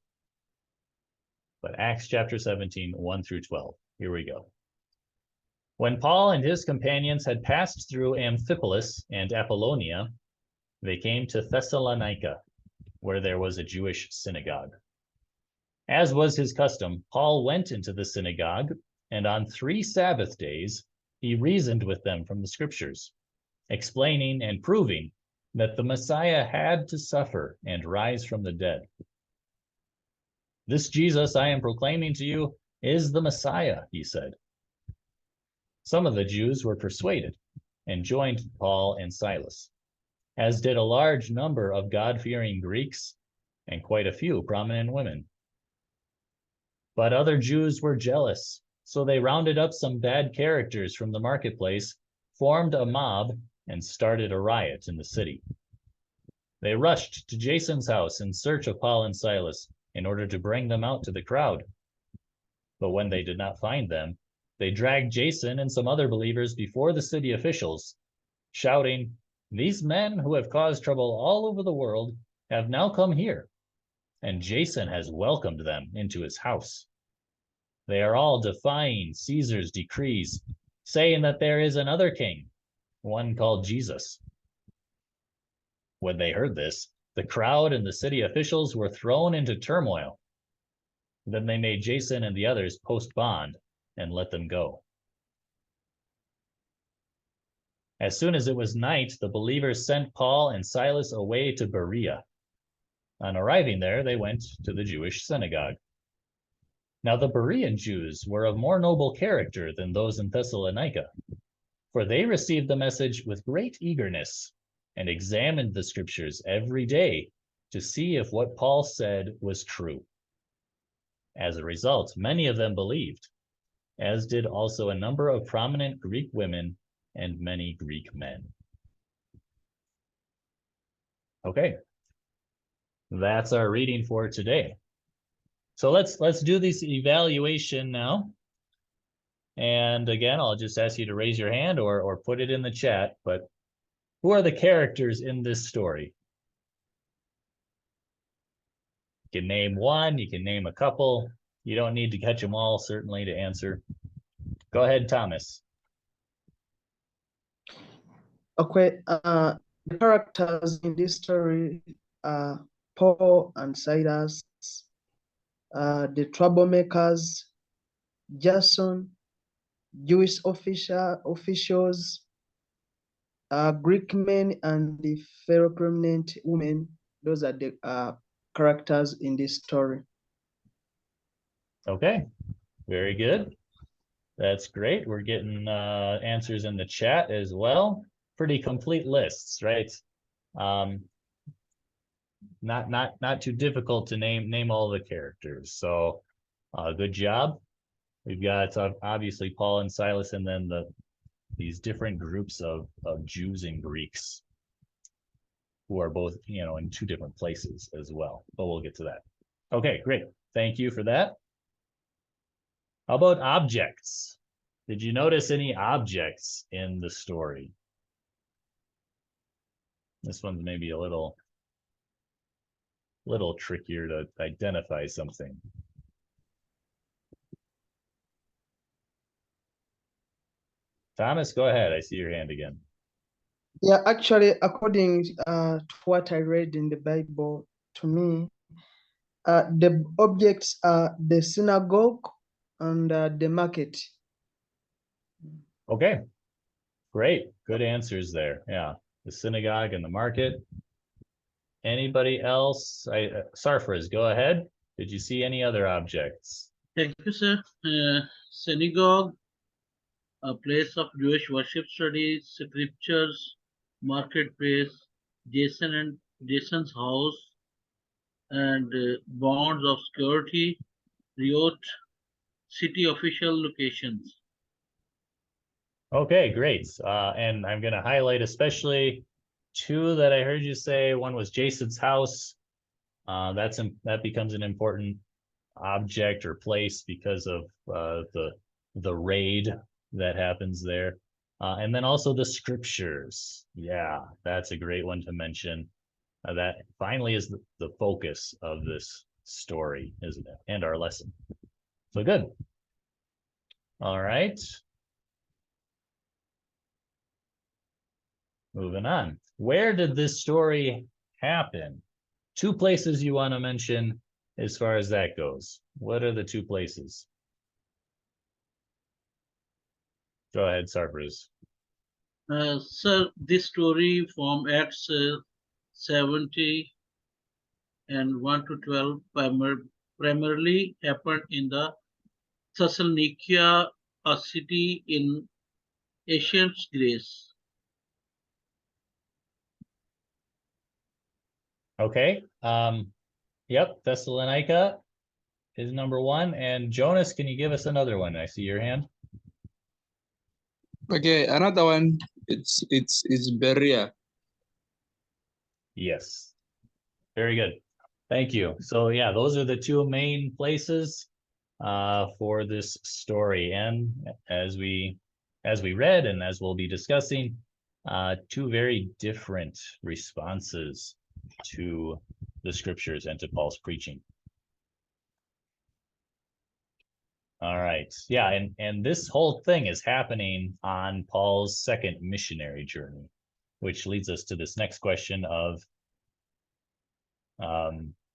But Acts chapter 17, 1 through 12. Here we go. When Paul and his companions had passed through Amphipolis and Apollonia, they came to Thessalonica, where there was a Jewish synagogue. As was his custom, Paul went into the synagogue, and on 3 Sabbath days, he reasoned with them from the scriptures, explaining and proving that the Messiah had to suffer and rise from the dead. This Jesus I am proclaiming to you is the Messiah, he said. Some of the Jews were persuaded and joined Paul and Silas, as did a large number of God-fearing Greeks and quite a few prominent women. But other Jews were jealous, so they rounded up some bad characters from the marketplace, formed a mob, and started a riot in the city. They rushed to Jason's house in search of Paul and Silas in order to bring them out to the crowd. But when they did not find them, they dragged Jason and some other believers before the city officials, shouting, "These men who have caused trouble all over the world have now come here, and Jason has welcomed them into his house. They are all defying Caesar's decrees, saying that there is another king, one called Jesus." When they heard this, the crowd and the city officials were thrown into turmoil. Then they made Jason and the others post bond and let them go. As soon as it was night, the believers sent Paul and Silas away to Berea. On arriving there, they went to the Jewish synagogue. Now the Berean Jews were of more noble character than those in Thessalonica, for they received the message with great eagerness and examined the scriptures every day to see if what Paul said was true. As a result, many of them believed, as did also a number of prominent Greek women and many Greek men. Okay, that's our reading for today. So let's do this evaluation now. And again, I'll just ask you to raise your hand or put it in the chat, but who are the characters in this story? You can name one, you can name a couple. You don't need to catch them all, certainly, to answer. Go ahead, Thomas. Okay, the characters in this story are Paul and Silas the troublemakers, Jason, Jewish officials, Greek men, and the Pharaoh prominent women. Those are the characters in this story. Okay, very good. That's great. We're getting answers in the chat as well. Pretty complete lists, right? Not too difficult to name all the characters. So good job. We've got obviously Paul and Silas, and then these different groups of Jews and Greeks who are both, in two different places as well. But we'll get to that. Okay, great. Thank you for that. How about objects? Did you notice any objects in the story? This one's maybe a little trickier to identify something. Thomas, go ahead. I see your hand again. Yeah, actually, according to what I read in the Bible, to me, the objects are the synagogue and the market. Okay, great. Good answers there. Yeah, the synagogue and the market. Anybody else? Sarfraz, go ahead. Did you see any other objects? Thank you, sir. Synagogue, a place of Jewish worship studies, scriptures, marketplace, Jason's house, and bonds of security, riot, city official locations. Okay, great. And I'm going to highlight especially two that I heard you say. One was Jason's house. That becomes an important object or place because of the raid that happens there. And then also the scriptures. Yeah, that's a great one to mention. That finally is the focus of this story, isn't it? And our lesson. So good. All right. Moving on. Where did this story happen? Two places you want to mention as far as that goes. What are the two places? Go ahead, Sarfraz. Sir, this story from Acts 70 and 1 to 12 primarily happened in the Thessalonica, a city in ancient Greece. Okay. Yep, Thessalonica is number one. And Jonas, can you give us another one? I see your hand. Okay, another one. It's Berea. Yes. Very good. Thank you. So yeah, those are the two main places for this story. And as we read and as we'll be discussing, two very different responses to the scriptures and to Paul's preaching. All right. Yeah, and this whole thing is happening on Paul's second missionary journey, which leads us to this next question of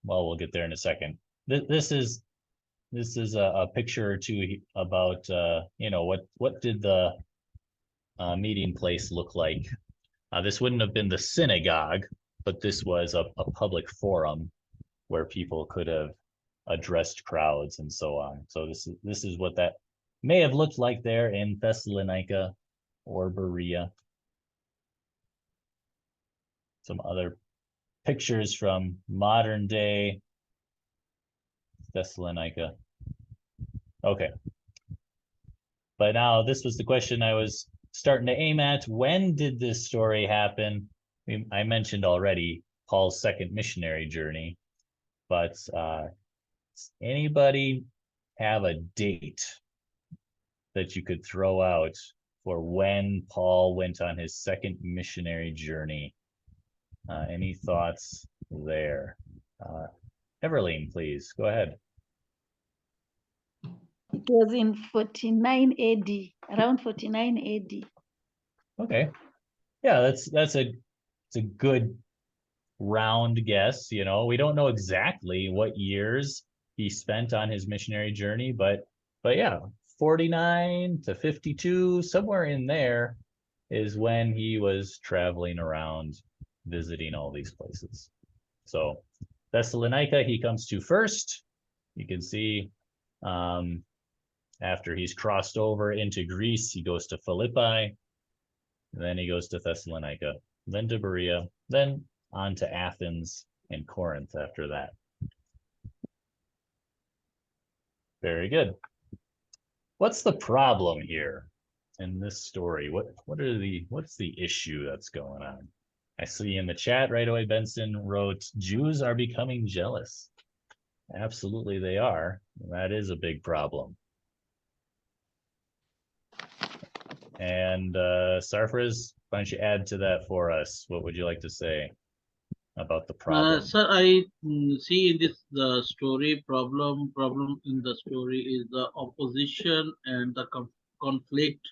well, we'll get there in a second. This is a picture or two about what did the meeting place look like. This wouldn't have been the synagogue, but this was a public forum where people could have addressed crowds and so on. So this is what that may have looked like there in Thessalonica or Berea. Some other pictures from modern day Thessalonica. Okay. But now this was the question I was starting to aim at. When did this story happen? I mentioned already Paul's second missionary journey, but anybody have a date that you could throw out for when Paul went on his second missionary journey? Any thoughts there? Everline, please, go ahead. It was in 49 AD, around 49 AD. Okay. Yeah, it's a good round guess. We don't know exactly what years he spent on his missionary journey, but yeah, 49 to 52, somewhere in there is when he was traveling around visiting all these places. So Thessalonica, he comes to first. You can see after he's crossed over into Greece, he goes to Philippi, then he goes to Thessalonica, then to Berea, then on to Athens and Corinth after that. Very good. What's the problem here in this story? What's the issue that's going on? I see in the chat right away, Benson wrote, Jews are becoming jealous. Absolutely they are. That is a big problem. And Sarfraz, why don't you add to that for us? What would you like to say about the problem? Sir, I see in this the story problem in the story is the opposition and the conflict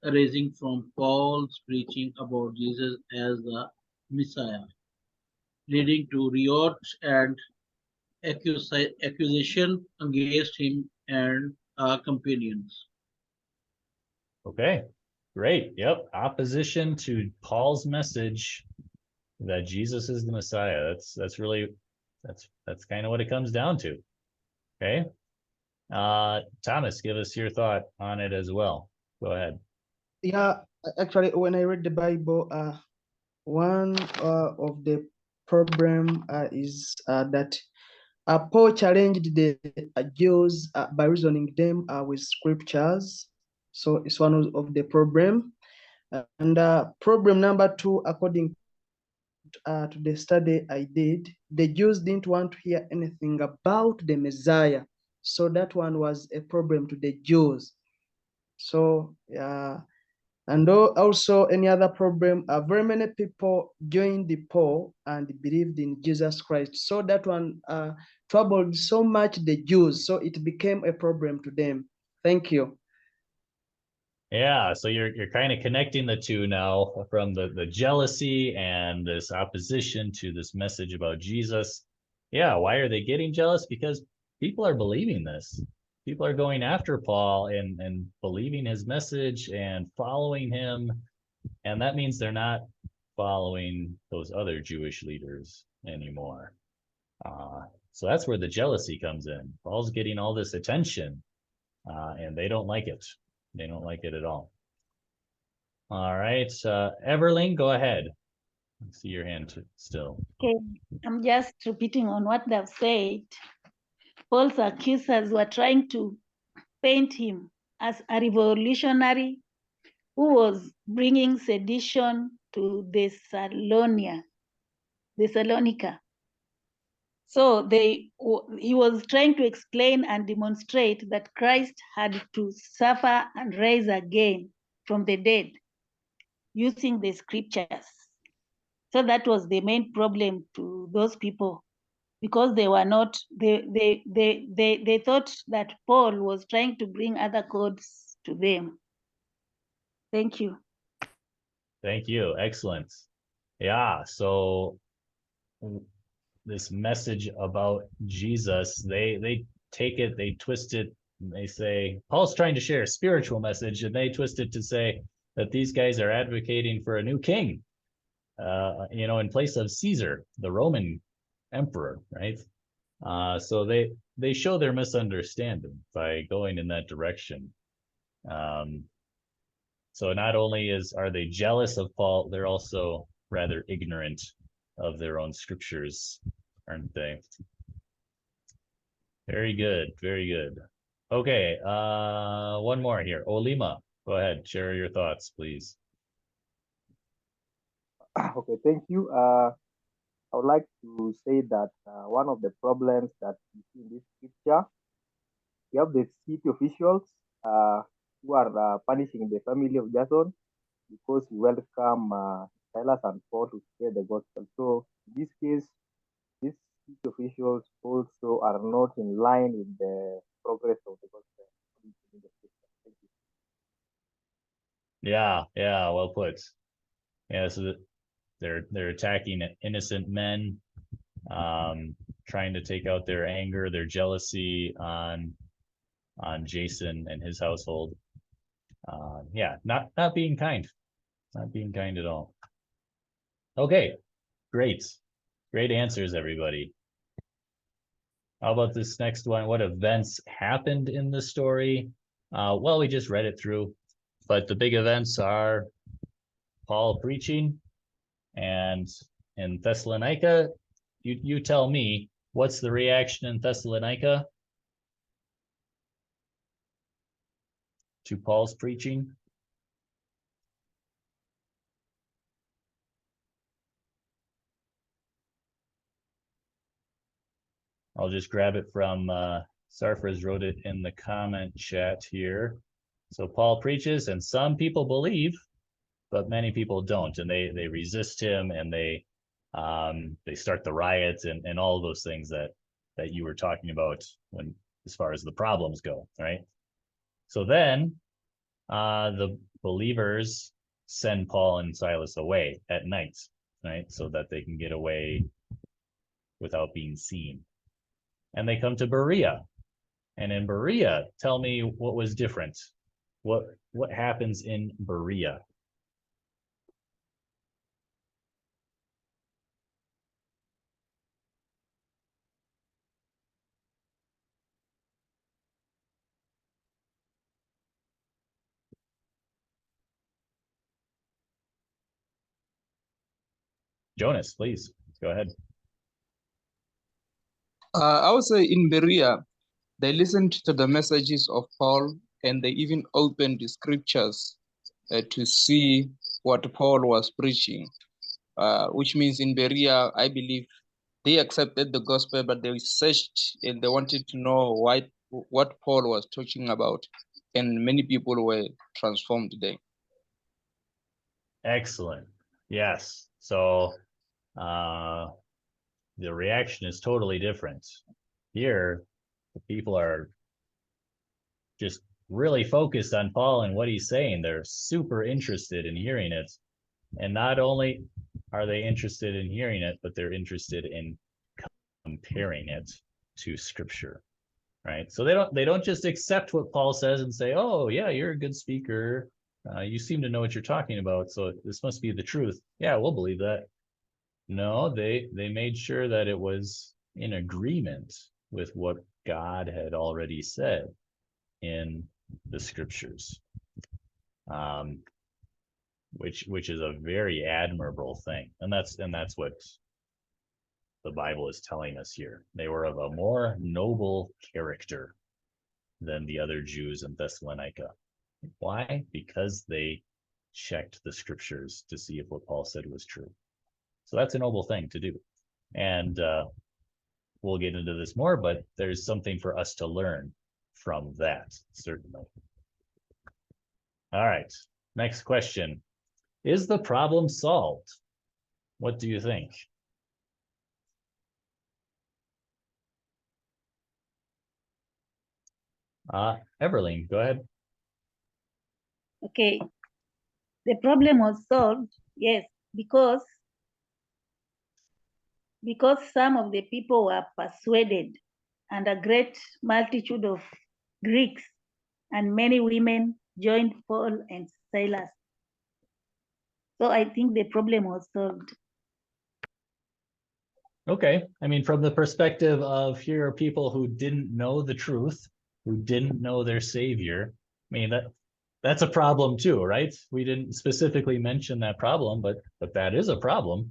arising from Paul's preaching about Jesus as the Messiah, leading to riot and accusation against him and companions. Okay, great. Yep, opposition to Paul's message that Jesus is the Messiah. That's really that's kind of what it comes down to. Okay. Thomas, give us your thought on it as well. Go ahead. Yeah, actually, when I read the Bible, one of the problem is that Paul challenged the Jews by reasoning them with scriptures. So it's one of the problem. And problem number two, according to the study I did, the Jews didn't want to hear anything about the Messiah. So that one was a problem to the Jews. So and also any other problem, very many people joined the Paul and believed in Jesus Christ. So that one troubled so much the Jews, so it became a problem to them. Thank you. Yeah, so you're kind of connecting the two now from the jealousy and this opposition to this message about Jesus. Yeah, why are they getting jealous? Because people are believing this. People are going after Paul and believing his message and following him. And that means they're not following those other Jewish leaders anymore. So that's where the jealousy comes in. Paul's getting all this attention and they don't like it. They don't like it at all. All right, Everling, go ahead. I see your hand still. Okay, I'm just repeating on what they've said. Paul's accusers were trying to paint him as a revolutionary who was bringing sedition to Thessalonica. So he was trying to explain and demonstrate that Christ had to suffer and rise again from the dead using the scriptures. So that was the main problem to those people, because they were not, they thought that Paul was trying to bring other codes to them. Thank you. Thank you. Excellent. Yeah, so this message about Jesus, they take it, they twist it, and they say, Paul's trying to share a spiritual message, and they twist it to say that these guys are advocating for a new king, in place of Caesar, the Roman emperor, right? So they show their misunderstanding by going in that direction. So not only are they jealous of Paul, they're also rather ignorant of their own scriptures, aren't they? Very good, very good. Okay, one more here. Olima, go ahead, share your thoughts, please. Okay, thank you. I would like to say that one of the problems that we see in this picture, we have the city officials who are punishing the family of Jason because he welcome Silas and Paul to share the gospel. So in this case, these city officials also are not in line with the progress of the gospel. Thank you. Yeah, well put. Yeah, so they're attacking innocent men trying to take out their anger, their jealousy on Jason and his household. Yeah, not being kind, not being kind at all. Okay, great answers, everybody. How about this next one? What events happened in the story? Well, we just read it through, but the big events are Paul preaching, and in Thessalonica, you tell me, what's the reaction in Thessalonica to Paul's preaching? I'll just grab it from Sarfraz wrote it in the comment chat here. So Paul preaches, and some people believe, but many people don't, and they resist him, and they start the riots and all of those things that you were talking about when, as far as the problems go, right? So then the believers send Paul and Silas away at night, right? So that they can get away without being seen. And they come to Berea. And in Berea, tell me what was different. What happens in Berea? Jonas, please go ahead. I would say in Berea, they listened to the messages of Paul, and they even opened the scriptures to see what Paul was preaching, which means in Berea, I believe they accepted the gospel, but they searched and they wanted to know what Paul was talking about, and many people were transformed today. Excellent. Yes. So the reaction is totally different. Here, the people are just really focused on Paul and what he's saying. They're super interested in hearing it. And not only are they interested in hearing it, but they're interested in comparing it to scripture, right? So they don't just accept what Paul says and say, oh yeah, you're a good speaker. You seem to know what you're talking about, so this must be the truth. Yeah, we'll believe that. No, they made sure that it was in agreement with what God had already said in the scriptures, which is a very admirable thing, and that's what the Bible is telling us here. They were of a more noble character than the other Jews in Thessalonica. Why? Because they checked the scriptures to see if what Paul said was true. So that's a noble thing to do. And we'll get into this more, but there's something for us to learn from that, certainly. All right, next question. Is the problem solved? What do you think? Everline, go ahead. Okay, the problem was solved, yes, because some of the people were persuaded, and a great multitude of Greeks and many women joined Paul and Silas. So I think the problem was solved. Okay, I mean, from the perspective of here are people who didn't know the truth, who didn't know their Savior. I mean, that's a problem too, right? We didn't specifically mention that problem, but that is a problem.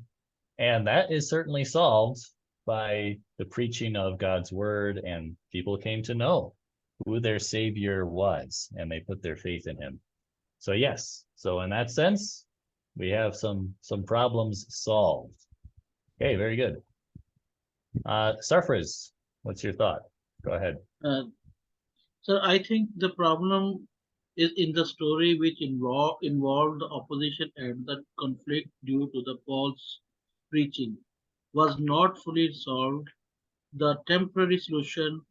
And that is certainly solved by the preaching of God's word, and people came to know who their Savior was, and they put their faith in him. So yes, so in that sense, we have some problems solved. Okay, very good. Sarfraz, what's your thought? Go ahead. So I think the problem is in the story which involved the opposition and the conflict due to the Paul's preaching was not fully solved. The temporary solution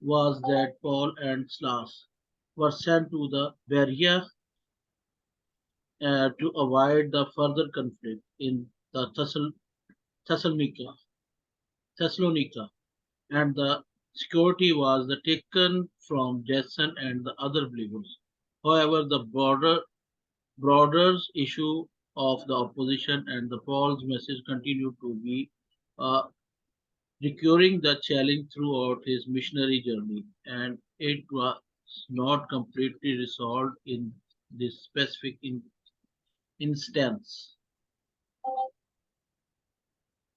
was that Paul and Silas were sent to the Berea to avoid the further conflict in the Thessalonica. Thessalonica, and the security was taken from Jason and the other believers. However, the broader issue of the opposition and the Paul's message continued to be uh, recurring the challenge throughout his missionary journey, and it was not completely resolved in this specific instance.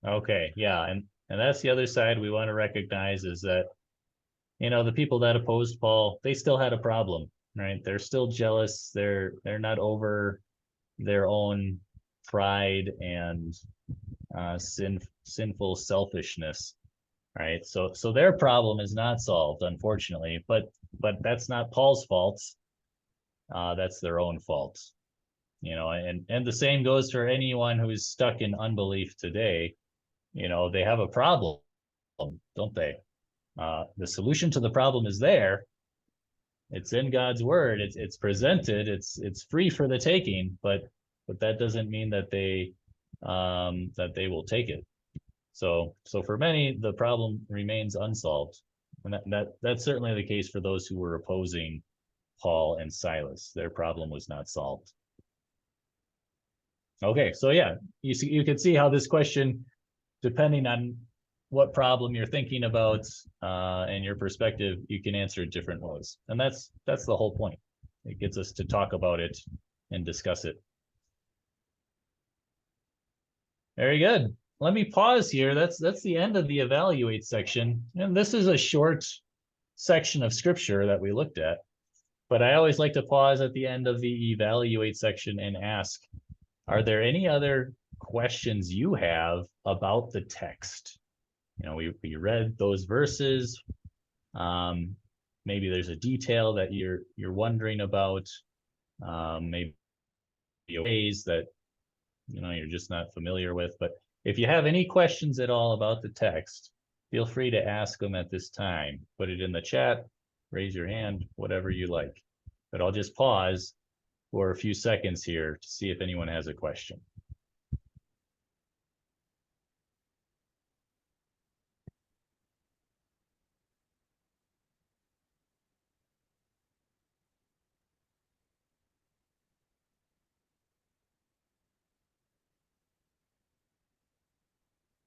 Okay, yeah, and that's the other side we want to recognize is that, you know, the people that opposed Paul, they still had a problem, right? They're still jealous. They're not over their own pride and sinful selfishness, right? So their problem is not solved, unfortunately, but that's not Paul's fault. That's their own fault, you know, and the same goes for anyone who's stuck in unbelief today. You know, they have a problem, don't they? The solution to the problem is there. It's in God's word. It's presented. It's free for the taking, but that doesn't mean that they will take it. So for many, the problem remains unsolved, and that's certainly the case for those who were opposing Paul and Silas. Their problem was not solved. Okay, so yeah, you can see how this question, depending on what problem you're thinking about and your perspective, you can answer it different ways. And that's the whole point. It gets us to talk about it and discuss it. Very good. Let me pause here. That's the end of the evaluate section. And this is a short section of scripture that we looked at. But I always like to pause at the end of the evaluate section and ask, are there any other questions you have about the text? You know, we read those verses. Maybe there's a detail that you're wondering about. Maybe ways that, you know, you're just not familiar with. But if you have any questions at all about the text, feel free to ask them at this time. Put it in the chat, raise your hand, whatever you like. But I'll just pause for a few seconds here to see if anyone has a question.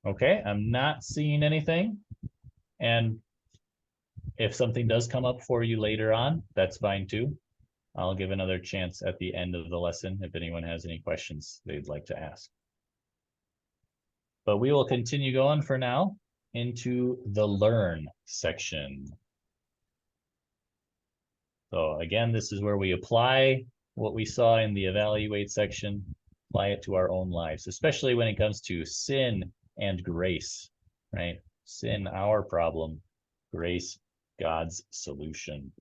Okay, I'm not seeing anything. And if something does come up for you later on, that's fine too. I'll give another chance at the end of the lesson if anyone has any questions they'd like to ask. But we will continue going for now into the learn section. So again, this is where we apply what we saw in the evaluate section, apply it to our own lives, especially when it comes to sin and grace, right? Sin, our problem, grace, God's solution.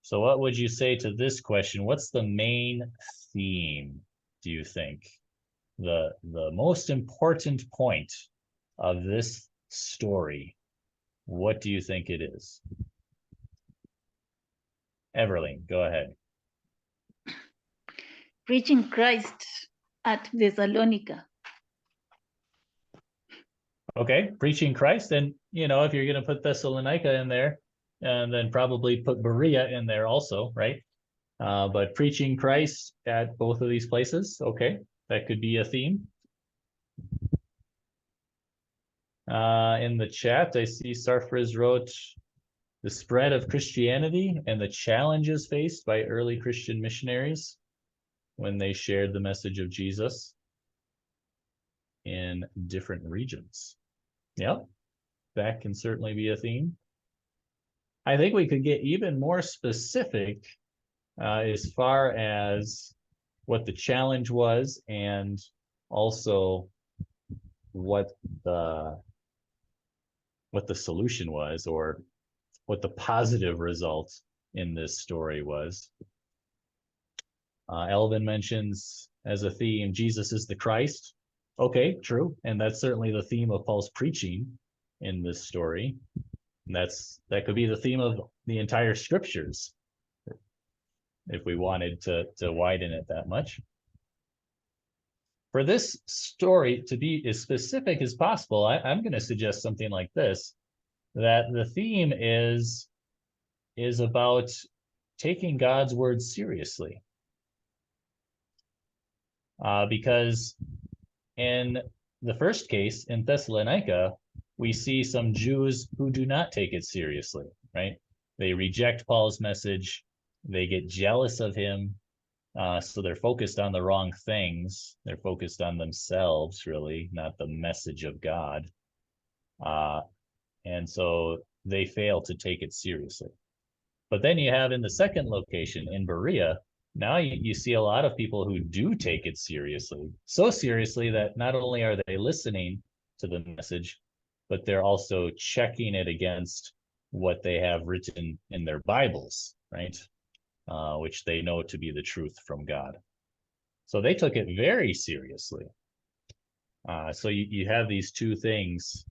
So what would you say to this question? What's the main theme, do you think? The most important point of this story, what do you think it is? Everling, go ahead. Preaching Christ at Thessalonica. Okay, preaching Christ. And, you know, if you're going to put Thessalonica in there, and then probably put Berea in there also, right? But preaching Christ at both of these places, okay, that could be a theme. In the chat, I see Sarfriz wrote the spread of Christianity and the challenges faced by early Christian missionaries when they shared the message of Jesus in different regions. Yep, that can certainly be a theme. I think we could get even more specific as far as what the challenge was and also what the solution was, or what the positive result in this story was. Elvin mentions as a theme, Jesus is the Christ. Okay, true. And that's certainly the theme of Paul's preaching in this story. And that could be the theme of the entire scriptures, if we wanted to widen it that much. for this story to be as specific as possible, I'm going to suggest something like this, that the theme is about taking God's word seriously. Because in the first case, in Thessalonica, we see some Jews who do not take it seriously, right? They reject Paul's message. They get jealous of him. So they're focused on the wrong things. They're focused on themselves, really, not the message of God. And so they fail to take it seriously. But then you have in the second location, in Berea, now you see a lot of people who do take it seriously. So seriously that not only are they listening to the message, but they're also checking it against what they have written in their Bibles, right? Which they know to be the truth from God. So they took it very seriously. So you have these two things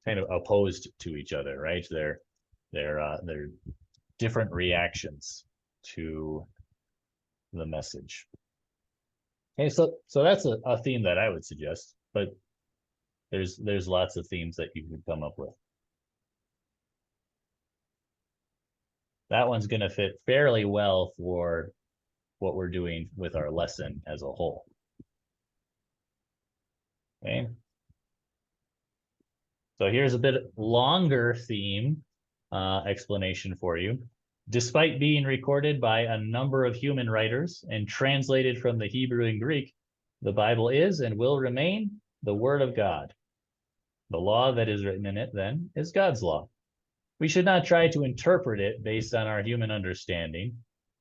kind of opposed to each other, right? They're different reactions to the message. Okay, so that's a theme that I would suggest, but there's lots of themes that you can come up with. That one's going to fit fairly well for what we're doing with our lesson as a whole. Okay. So here's a bit longer theme explanation for you. Despite being recorded by a number of human writers and translated from the Hebrew and Greek, the Bible is and will remain the Word of God. The law that is written in it, then, is God's law. We should not try to interpret it based on our human understanding,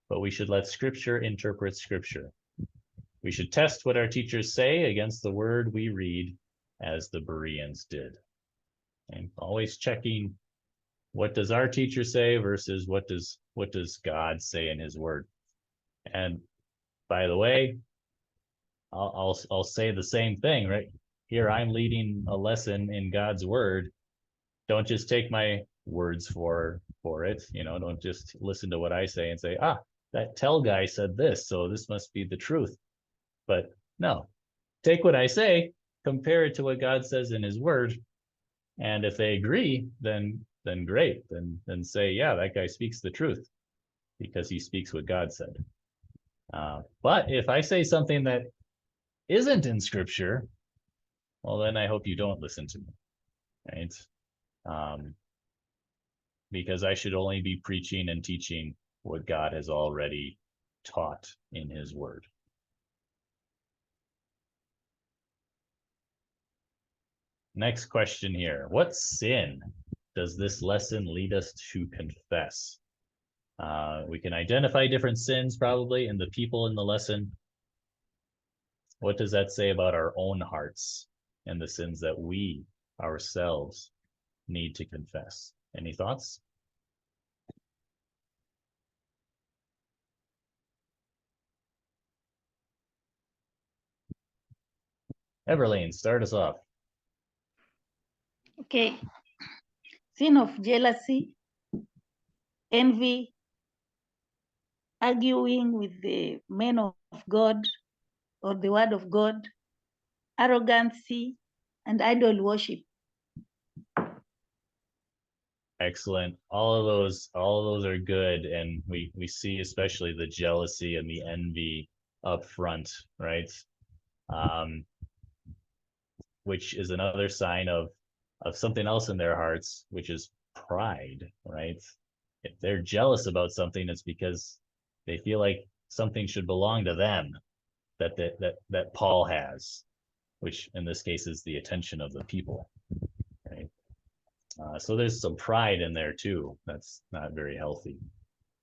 but we should let Scripture interpret Scripture. We should test what our teachers say against the word we read, as the Bereans did. And always checking, what does our teacher say versus what does God say in his word? And by the way, I'll say the same thing, right? Here I'm leading a lesson in God's word. Don't just take my words for it, don't just listen to what I say and say, that tell guy said this, so this must be the truth. But no, take what I say, compare it to what God says in his word, and if they agree, then great, then say, yeah, that guy speaks the truth because he speaks what God said. But if I say something that isn't in Scripture, well, then I hope you don't listen to me, right? Because I should only be preaching and teaching what God has already taught in his word. Next question here. What sin does this lesson lead us to confess? We can identify different sins probably in the people in the lesson. What does that say about our own hearts and the sins that we ourselves need to confess? Any thoughts? Everlane, start us off. Okay. Sin of jealousy, envy, arguing with the men of God or the word of God, arrogancy, and idol worship. Excellent. All of those are good, and we see especially the jealousy and the envy up front, right? Which is another sign of something else in their hearts, which is pride, right? If they're jealous about something, it's because they feel like something should belong to them that Paul has, which in this case is the attention of the people, right? So there's some pride in there too. That's not very healthy.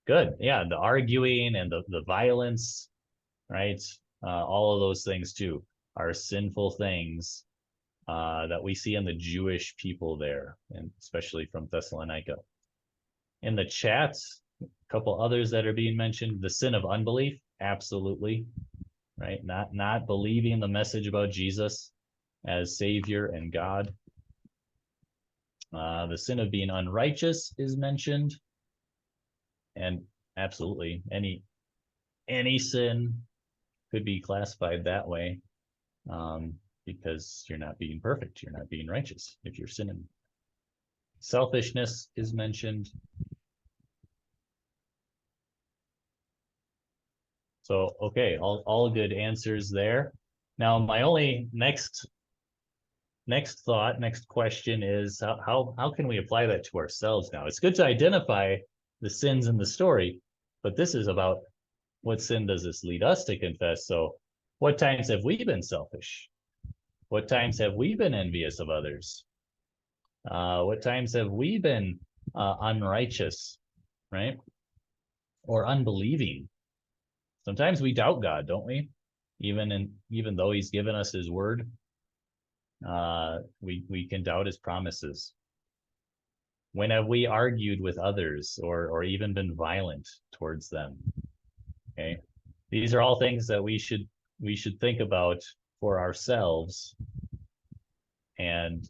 Good. Yeah, the arguing and the violence, right? All of those things too are sinful things that we see in the Jewish people there, and especially from Thessalonica. In the chats, a couple others that are being mentioned, the sin of unbelief, absolutely, right? Not believing the message about Jesus as Savior and God. The sin of being unrighteous is mentioned, and absolutely any sin could be classified that way. because you're not being perfect, you're not being righteous if you're sinning. Selfishness is mentioned. So, okay, all good answers there. Now, my only next question is how can we apply that to ourselves now? It's good to identify the sins in the story, but this is about what sin does this lead us to confess? So what times have we been selfish? What times have we been envious of others? What times have we been unrighteous, right? Or unbelieving? Sometimes we doubt God, don't we? Even though he's given us his word, we can doubt his promises. When have we argued with others or even been violent towards them? Okay, these are all things that we should think about for ourselves. And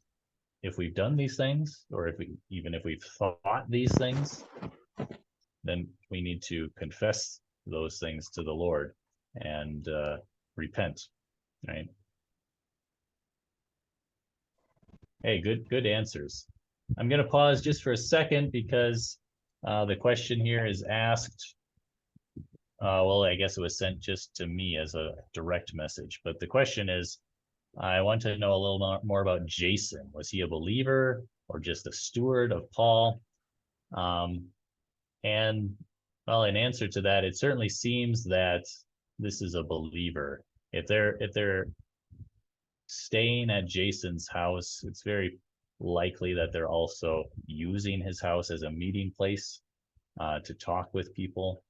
if we've done these things, or if we've thought these things, then we need to confess those things to the Lord and repent, right? Hey, good answers. I'm going to pause just for a second because the question here is asked. Well, I guess it was sent just to me as a direct message, but the question is, I want to know a little more about Jason. Was he a believer or just a steward of Paul? And well, in answer to that, it certainly seems that this is a believer. If they're staying at Jason's house, it's very likely that they're also using his house as a meeting place to talk with people.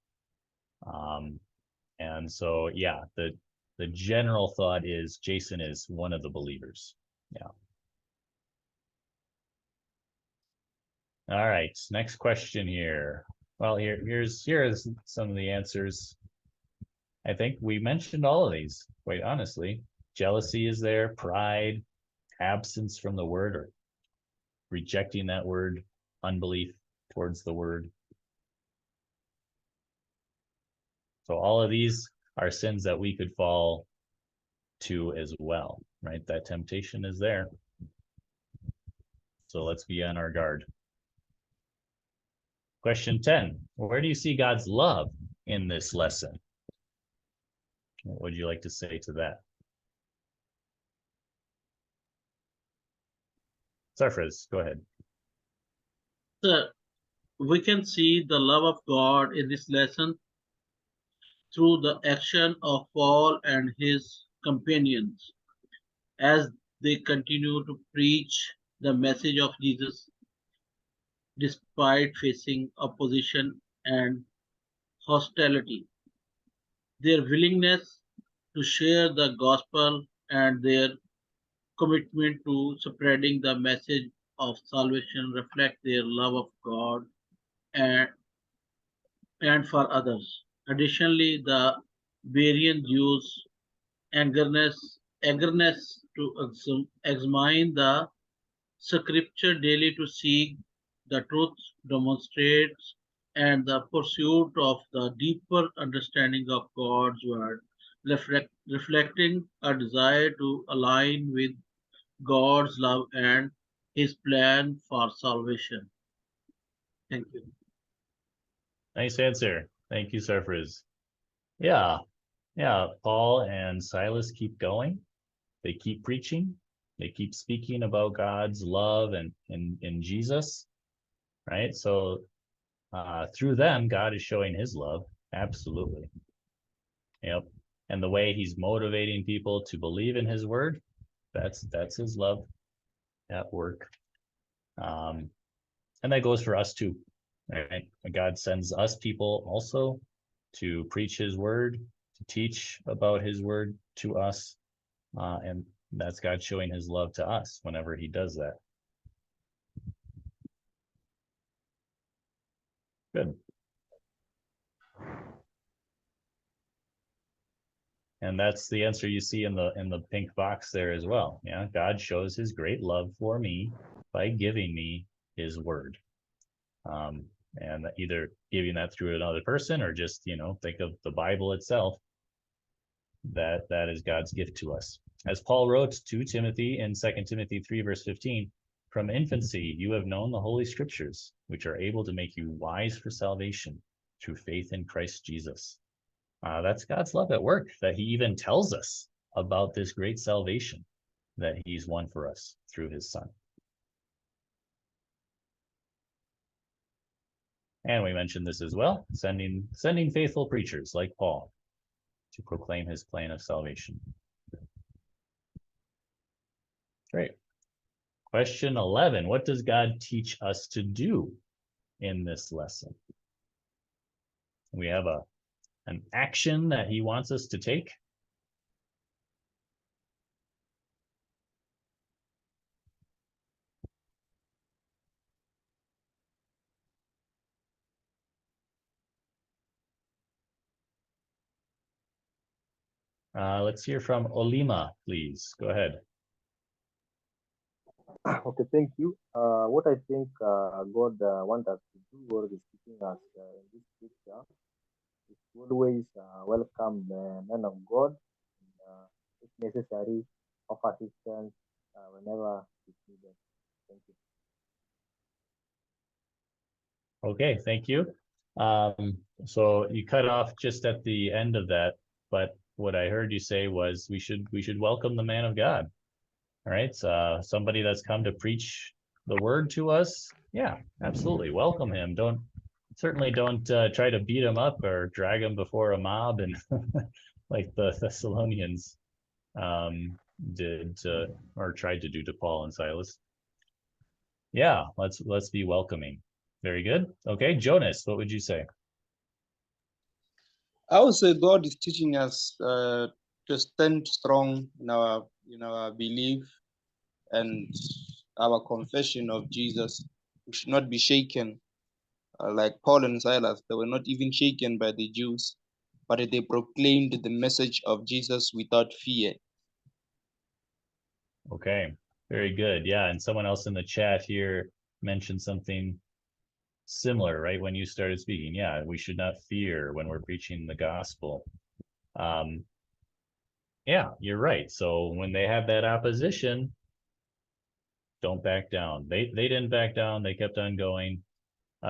And so, yeah, the general thought is Jason is one of the believers. Yeah. All right, next question here. Well, here's some of the answers. I think we mentioned all of these, quite honestly. Jealousy is there, pride, absence from the word, or rejecting that word, unbelief towards the word. So all of these are sins that we could fall to as well, right? That temptation is there. So let's be on our guard. Question 10, where do you see God's love in this lesson? What would you like to say to that? Sarfraz, go ahead. Sir, we can see the love of God in this lesson through the action of Paul and his companions as they continue to preach the message of Jesus despite facing opposition and hostility. Their willingness to share the gospel and their commitment to spreading the message of salvation reflect their love of God and for others. Additionally, the Berean Jews' eagerness to examine the scripture daily to seek the truth demonstrates and the pursuit of the deeper understanding of God's word, reflecting a desire to align with God's love and his plan for salvation. Thank you. Nice answer. Thank you, Sarfraz. Yeah, Paul and Silas keep going. They keep preaching. They keep speaking about God's love and in Jesus, right? So through them, God is showing his love. Absolutely. Yep. And the way he's motivating people to believe in his word, that's his love at work. And that goes for us too, right? God sends us people also to preach his word, to teach about his word to us. And that's God showing his love to us whenever he does that. Good. And that's the answer you see in the pink box there as well. Yeah, God shows his great love for me by giving me his word. And either giving that through another person or just, think of the Bible itself. that is God's gift to us. As Paul wrote to Timothy in 2 Timothy 3, verse 15, from infancy you have known the Holy Scriptures, which are able to make you wise for salvation through faith in Christ Jesus. That's God's love at work, that he even tells us about this great salvation that he's won for us through his Son. And we mentioned this as well, sending faithful preachers like Paul to proclaim his plan of salvation. Great. Question 11, what does God teach us to do in this lesson? We have an action that he wants us to take. Let's hear from Olima, please. Go ahead. Okay, thank you. What I think God wants us to do, or is teaching us in this picture, is to always welcome the men of God, and, if necessary, offer assistance whenever it's needed. Thank you. Okay, thank you. So you cut off just at the end of that, but what I heard you say was we should welcome the man of God. All right, somebody that's come to preach the word to us. Yeah, absolutely, welcome him. Certainly don't try to beat him up or drag him before a mob and like the Thessalonians did or tried to do to Paul and Silas. Yeah, let's be welcoming. Very good. Okay, Jonas, what would you say? I would say God is teaching us to stand strong in our belief and our confession of Jesus. We should not be shaken. Like Paul and Silas, they were not even shaken by the Jews, but they proclaimed the message of Jesus without fear. Okay, very good. Yeah, and someone else in the chat here mentioned something similar, right? When you started speaking, yeah, we should not fear when we're preaching the gospel. Yeah, you're right. So when they have that opposition, don't back down. They didn't back down. They kept on going.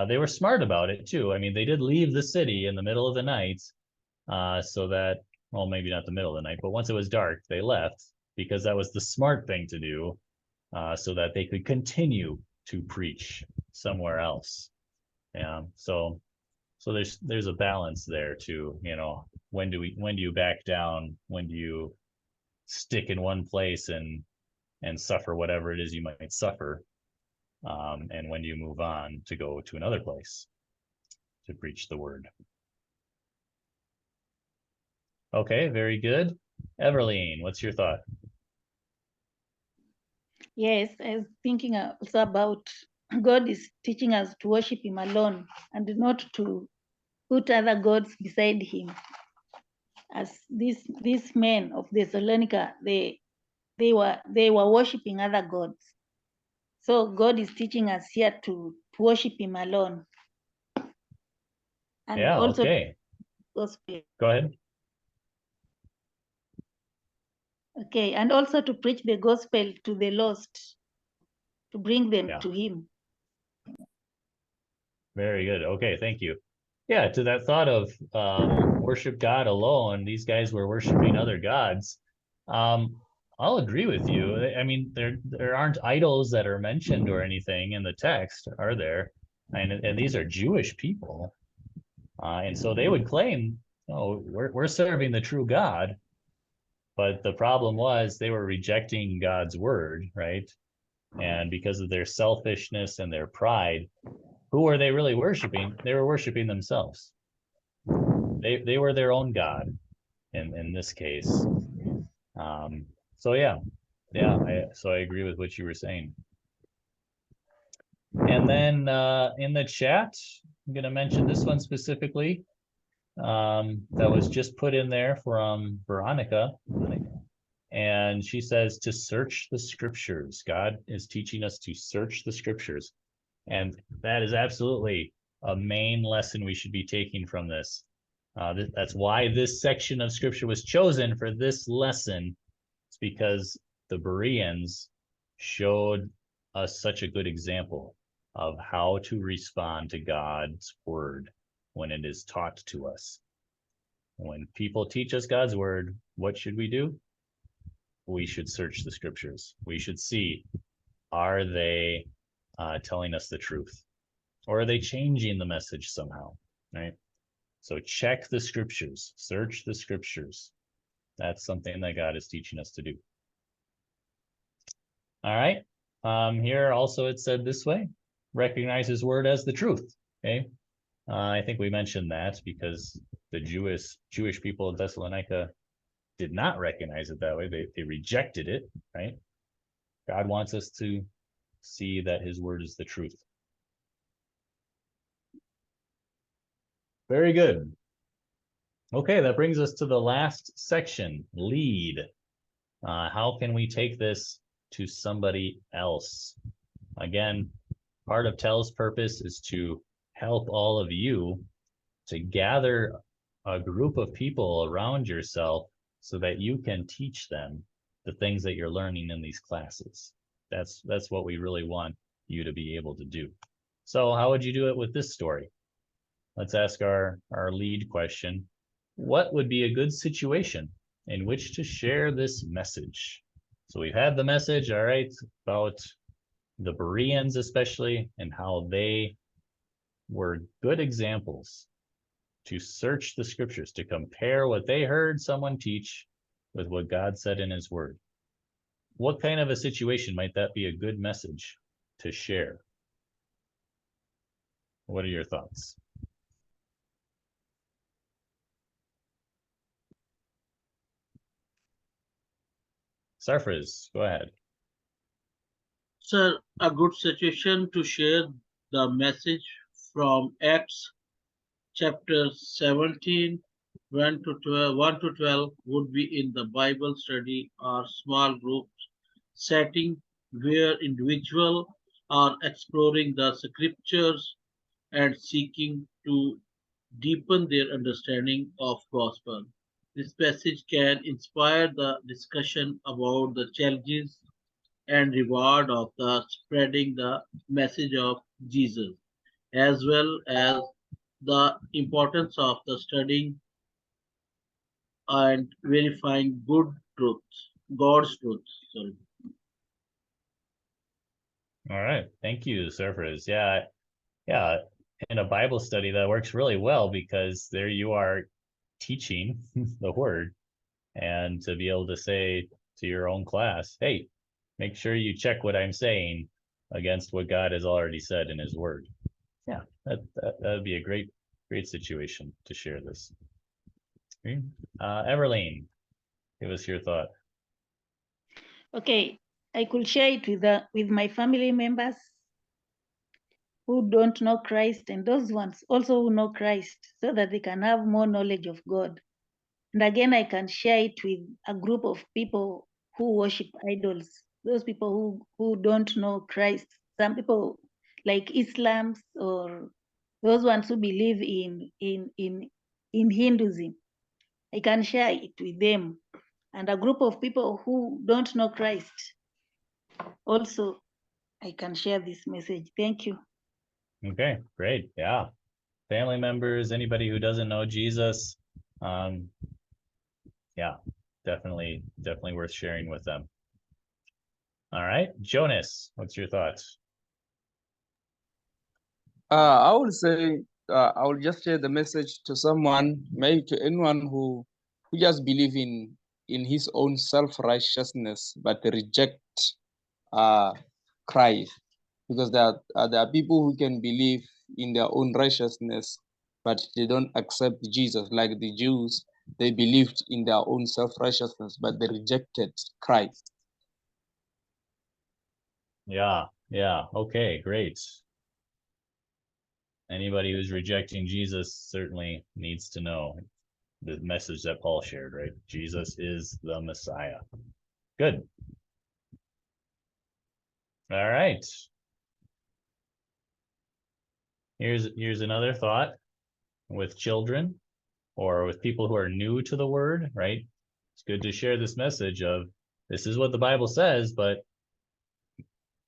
They were smart about it too. I mean, they did leave the city in the middle of the night, so that, well, maybe not the middle of the night, but once it was dark, they left because that was the smart thing to do, so that they could continue to preach somewhere else. Yeah. So there's a balance there too. You know, when do you back down? When do you stick in one place and suffer whatever it is you might suffer? And when do you move on to go to another place to preach the word? Okay, very good. Everline, what's your thought? Yes, I was thinking also about God is teaching us to worship him alone and not to put other gods beside him. As these men of Thessalonica, they were worshiping other gods. So God is teaching us here to worship him alone. And yeah, also okay. gospel. Go ahead. Okay, and also to preach the gospel to the lost, to bring them Yeah. to him. Very good. Okay, thank you. Yeah, to that thought of worship God alone, these guys were worshiping other gods. I'll agree with you. I mean, there aren't idols that are mentioned or anything in the text, are there? And these are Jewish people. And so they would claim, oh, we're serving the true God. But the problem was they were rejecting God's word, right? And because of their selfishness and their pride, who were they really worshiping? They were worshiping themselves. They were their own God in this case. So yeah, so I agree with what you were saying. And then in the chat, I'm going to mention this one specifically. That was just put in there from Veronica. And she says to search the scriptures. God is teaching us to search the scriptures. And that is absolutely a main lesson we should be taking from this. That's why this section of scripture was chosen for this lesson. It's because the Bereans showed us such a good example of how to respond to God's word when it is taught to us. When people teach us God's word, what should we do? We should search the scriptures. We should see, are they telling us the truth? Or are they changing the message somehow, right? So check the scriptures, search the scriptures. That's something that God is teaching us to do. All right. Here also it said this way, recognize his word as the truth. Okay. I think we mentioned that because the Jewish people of Thessalonica did not recognize it that way. They rejected it, right? God wants us to see that his word is the truth. Very good. Okay, that brings us to the last section, lead. How can we take this to somebody else? Again, part of TEL's purpose is to help all of you to gather a group of people around yourself so that you can teach them the things that you're learning in these classes. That's what we really want you to be able to do. So how would you do it with this story? Let's ask our lead question. What would be a good situation in which to share this message? So we've had the message, all right, about the Bereans especially, and how they were good examples to search the scriptures, to compare what they heard someone teach with what God said in his word. What kind of a situation might that be a good message to share? What are your thoughts? Sarfraz, go ahead. Sir, a good situation to share the message from Acts chapter 17, 1 to 12 would be in the Bible study or small group setting where individuals are exploring the scriptures and seeking to deepen their understanding of gospel. This passage can inspire the discussion about the challenges and reward of the spreading the message of Jesus, as well as the importance of the studying and verifying God's truth. Sorry. All right, thank you, Sarfraz. Yeah, in a Bible study that works really well because there you are teaching the word, and to be able to say to your own class, hey, make sure you check what I'm saying against what God has already said in his word. Yeah, that would be a great situation to share this. Okay. Everline, give us your thought. Okay, I could share it with my family members who don't know Christ and those ones also who know Christ so that they can have more knowledge of God. And again, I can share it with a group of people who worship idols, those people who don't know Christ. Some people like Islam or those ones who believe in Hinduism. I can share it with them. And a group of people who don't know Christ. Also, I can share this message. Thank you. Okay, great. Yeah. Family members, anybody who doesn't know Jesus, yeah, definitely worth sharing with them. All right, Jonas, what's your thoughts? I would say I will just share the message to someone, maybe to anyone who just believe in his own self-righteousness, but reject Christ, because there are people who can believe in their own righteousness, but they don't accept Jesus. Like the Jews, they believed in their own self-righteousness, but they rejected Christ. Yeah, okay, great. Anybody who's rejecting Jesus certainly needs to know the message that Paul shared, right? Jesus is the Messiah. Good. All right. Here's another thought with children. or with people who are new to the word, right? It's good to share this message of this is what the Bible says, but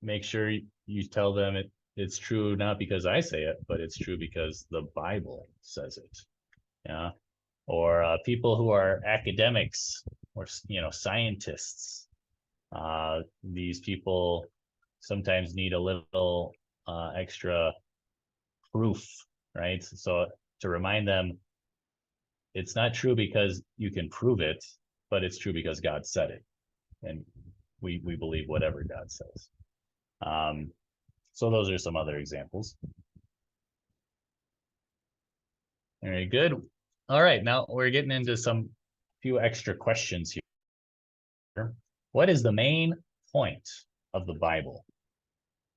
make sure you tell them it's true not because I say it, but it's true because the Bible says it. Yeah. Or people who are academics or scientists. These people sometimes need a little extra proof, right? So to remind them, it's not true because you can prove it, but it's true because God said it, and we believe whatever God says. So those are some other examples. Very good. All right, now we're getting into some few extra questions here. What is the main point of the Bible?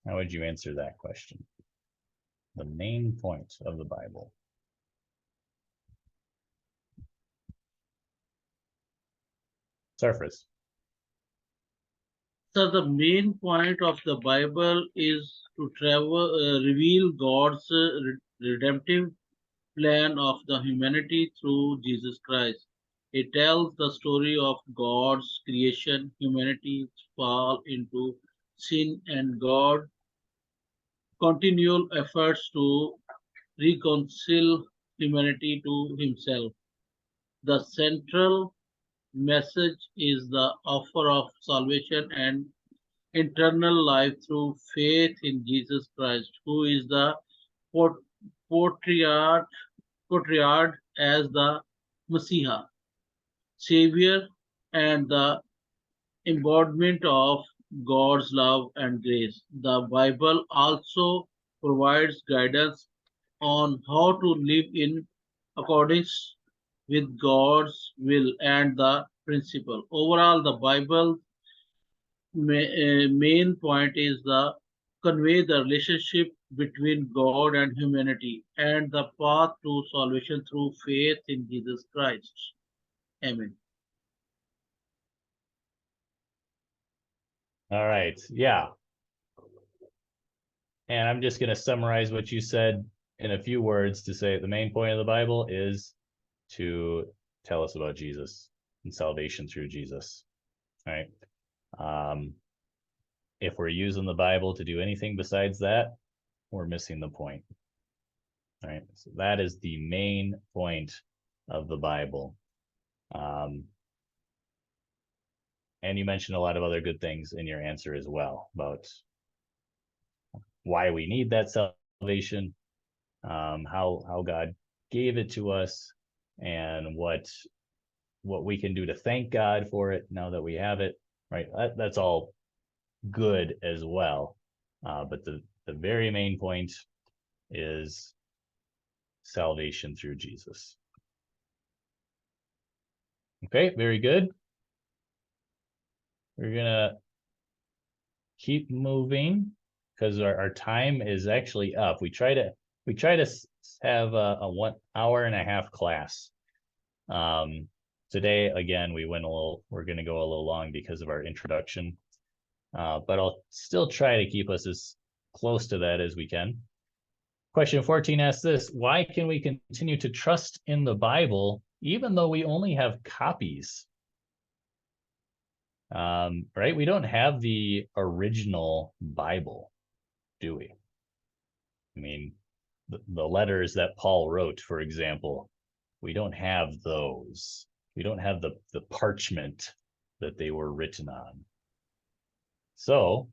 How would you answer that question? The main point of the Bible. Surface. So the main point of the Bible is to reveal God's redemptive plan of the humanity through Jesus Christ. It tells the story of God's creation, humanity's fall into sin, and God's continual efforts to reconcile humanity to himself. The central message is the offer of salvation and eternal life through faith in Jesus Christ, who is the portrayed as the Messiah, Savior, and the embodiment of God's love and grace. The Bible also provides guidance on how to live in accordance with God's will and the principle. Overall, the Bible main point is the convey the relationship between God and humanity and the path to salvation through faith in Jesus Christ. Amen. All right, yeah. And I'm just going to summarize what you said in a few words to say the main point of the Bible is to tell us about Jesus and salvation through Jesus. All right. If we're using the Bible to do anything besides that, we're missing the point. All right. So that is the main point of the Bible. And you mentioned a lot of other good things in your answer as well about why we need that salvation, how God gave it to us, and what we can do to thank God for it now that we have it. Right, that's all good as well. But the very main point is salvation through Jesus. Okay, very good. We're gonna keep moving because our time is actually up. We try to have a 1 hour and a half class. Today, again, we're gonna go a little long because of our introduction. But I'll still try to keep us as close to that as we can. Question 14 asks this: why can we continue to trust in the Bible even though we only have copies? Right? We don't have the original Bible, do we? I mean, the letters that Paul wrote, for example, we don't have those. We don't have the parchment that they were written on. So,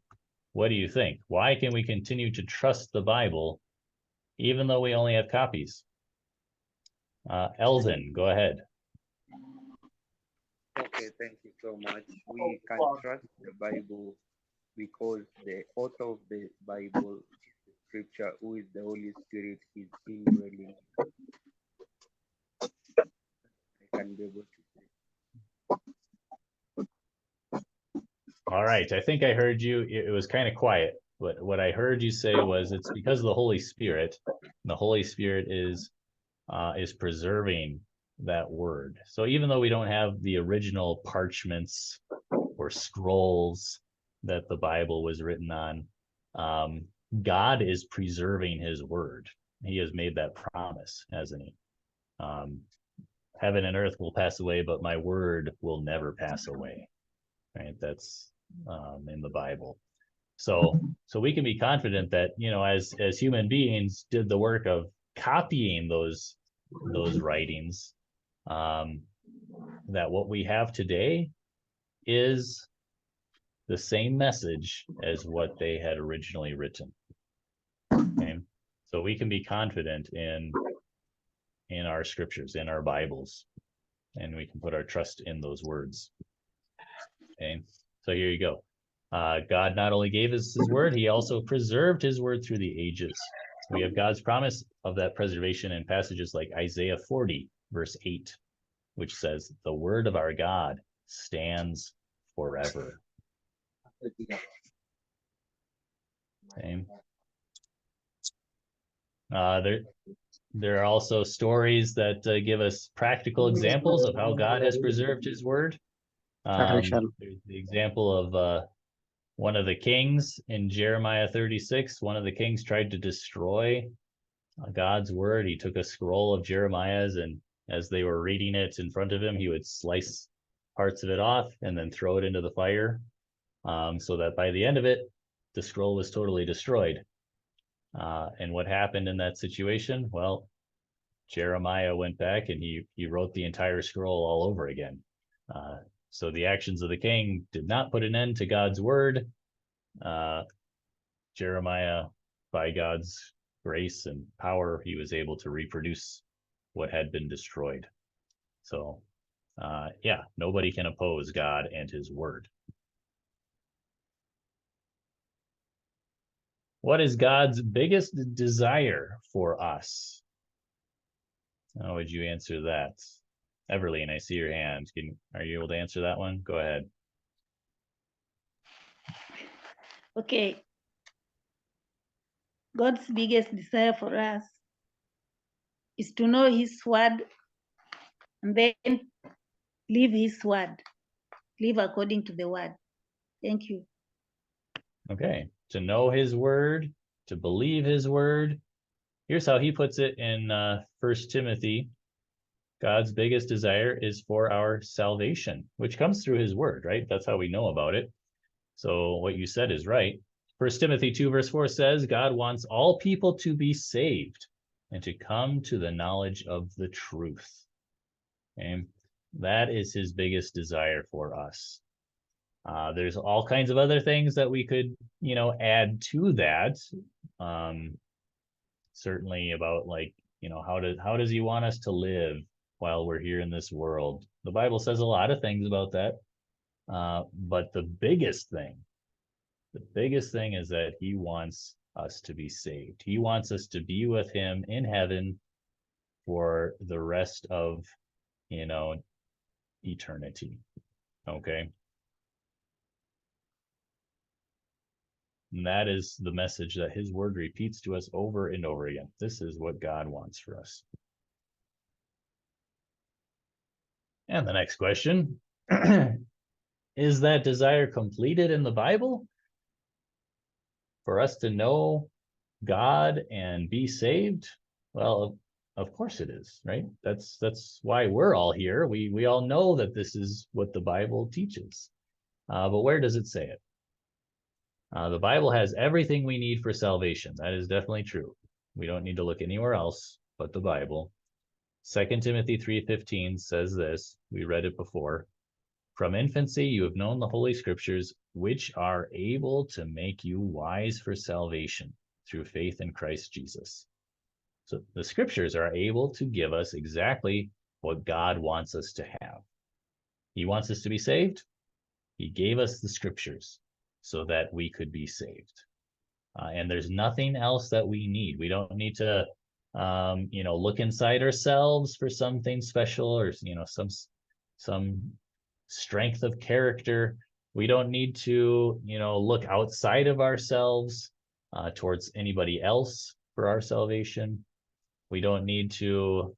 what do you think? Why can we continue to trust the Bible even though we only have copies? Elvin, go ahead. Okay, thank you so much. We can trust the Bible because the author of the Bible, the scripture, who is the Holy Spirit, is indwelling. I can be able to say. All right, I think I heard you. It was kind of quiet, but what I heard you say was it's because of the Holy Spirit. The Holy Spirit is preserving that word. So even though we don't have the original parchments or scrolls that the Bible was written on, God is preserving his word. He has made that promise, hasn't he? heaven and earth will pass away, but my word will never pass away. Right? That's in the Bible. So we can be confident that, you know, as human beings did the work of copying those writings, that what we have today is the same message as what they had originally written. Okay? So we can be confident in our scriptures, in our Bibles, and we can put our trust in those words. Okay, so here you go. God not only gave us his word, he also preserved his word through the ages. We have God's promise of that preservation in passages like Isaiah 40, verse 8, which says, the word of our God stands forever. Okay. There are also stories that give us practical examples of how God has preserved his word. There's the example of one of the kings in Jeremiah 36. One of the kings tried to destroy God's word. He took a scroll of Jeremiah's, and as they were reading it in front of him, he would slice parts of it off and then throw it into the fire, so that by the end of it, the scroll was totally destroyed. And what happened in that situation? Well, Jeremiah went back and he wrote the entire scroll all over again. So the actions of the king did not put an end to God's word. Jeremiah, by God's grace and power, he was able to reproduce what had been destroyed. So, yeah, nobody can oppose God and his word. What is God's biggest desire for us? How would you answer that? Everline, I see your hand. Are you able to answer that one? Go ahead. Okay. God's biggest desire for us is to know his word and then live his word, live according to the word. Thank you. Okay, to know his word, to believe his word. Here's how he puts it in 1 Timothy. God's biggest desire is for our salvation, which comes through his word, right? That's how we know about it. So what you said is right. 1 Timothy 2 verse 4 says, God wants all people to be saved and to come to the knowledge of the truth. Okay? That is his biggest desire for us. There's all kinds of other things that we could, you know, add to that. Certainly about, like, you know, how does he want us to live while we're here in this world? The Bible says a lot of things about that. But the biggest thing is that he wants us to be saved. He wants us to be with him in heaven for the rest of, you know, eternity. Okay. And that is the message that his word repeats to us over and over again. This is what God wants for us. And the next question, is that desire completed in the Bible? For us to know God and be saved? Well, of course it is, right? That's why we're all here. We all know that this is what the Bible teaches. But where does it say it? The Bible has everything we need for salvation. That is definitely true. We don't need to look anywhere else but the Bible. 2 Timothy 3:15 says this. We read it before. From infancy you have known the Holy Scriptures, which are able to make you wise for salvation through faith in Christ Jesus. So the Scriptures are able to give us exactly what God wants us to have. He wants us to be saved. He gave us the Scriptures so that we could be saved. And there's nothing else that we need. We don't need to, you know, look inside ourselves for something special, or, you know, some strength of character. We don't need to, you know, look outside of ourselves towards anybody else for our salvation. We don't need to,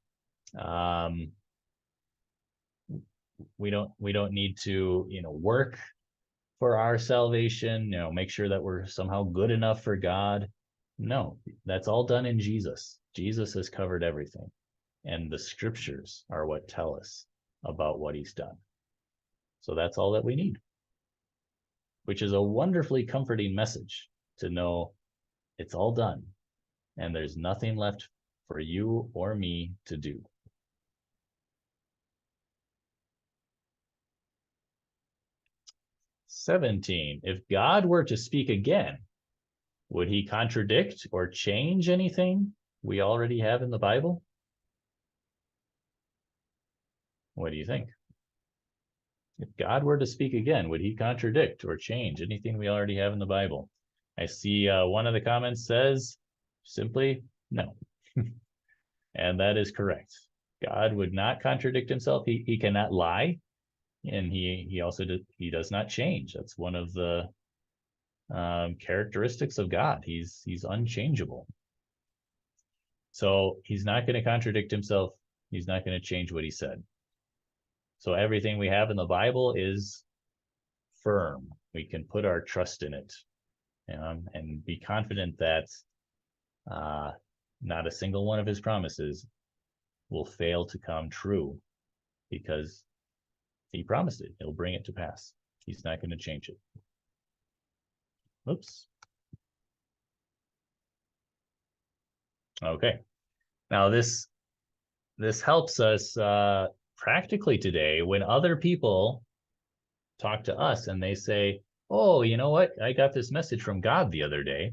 we don't need to, you know, work for our salvation, you know, make sure that we're somehow good enough for God. No, that's all done in Jesus. Jesus has covered everything. and the scriptures are what tell us about what he's done. So that's all that we need, which is a wonderfully comforting message to know it's all done and there's nothing left for you or me to do. "17. If God were to speak again, would he contradict or change anything we already have in the Bible?" What do you think? If God were to speak again, would he contradict or change anything we already have in the Bible? I see one of the comments says simply no. And that is correct. God would not contradict himself. He cannot lie. And he also he does not change. That's one of the characteristics of God. He's unchangeable. So he's not going to contradict himself. He's not going to change what he said. So everything we have in the Bible is firm. We can put our trust in it, and be confident that not a single one of his promises will fail to come true, because he promised it. He'll bring it to pass. He's not going to change it. Oops. Okay. Now this helps us practically today when other people talk to us and they say, "Oh, you know what? I got this message from God the other day."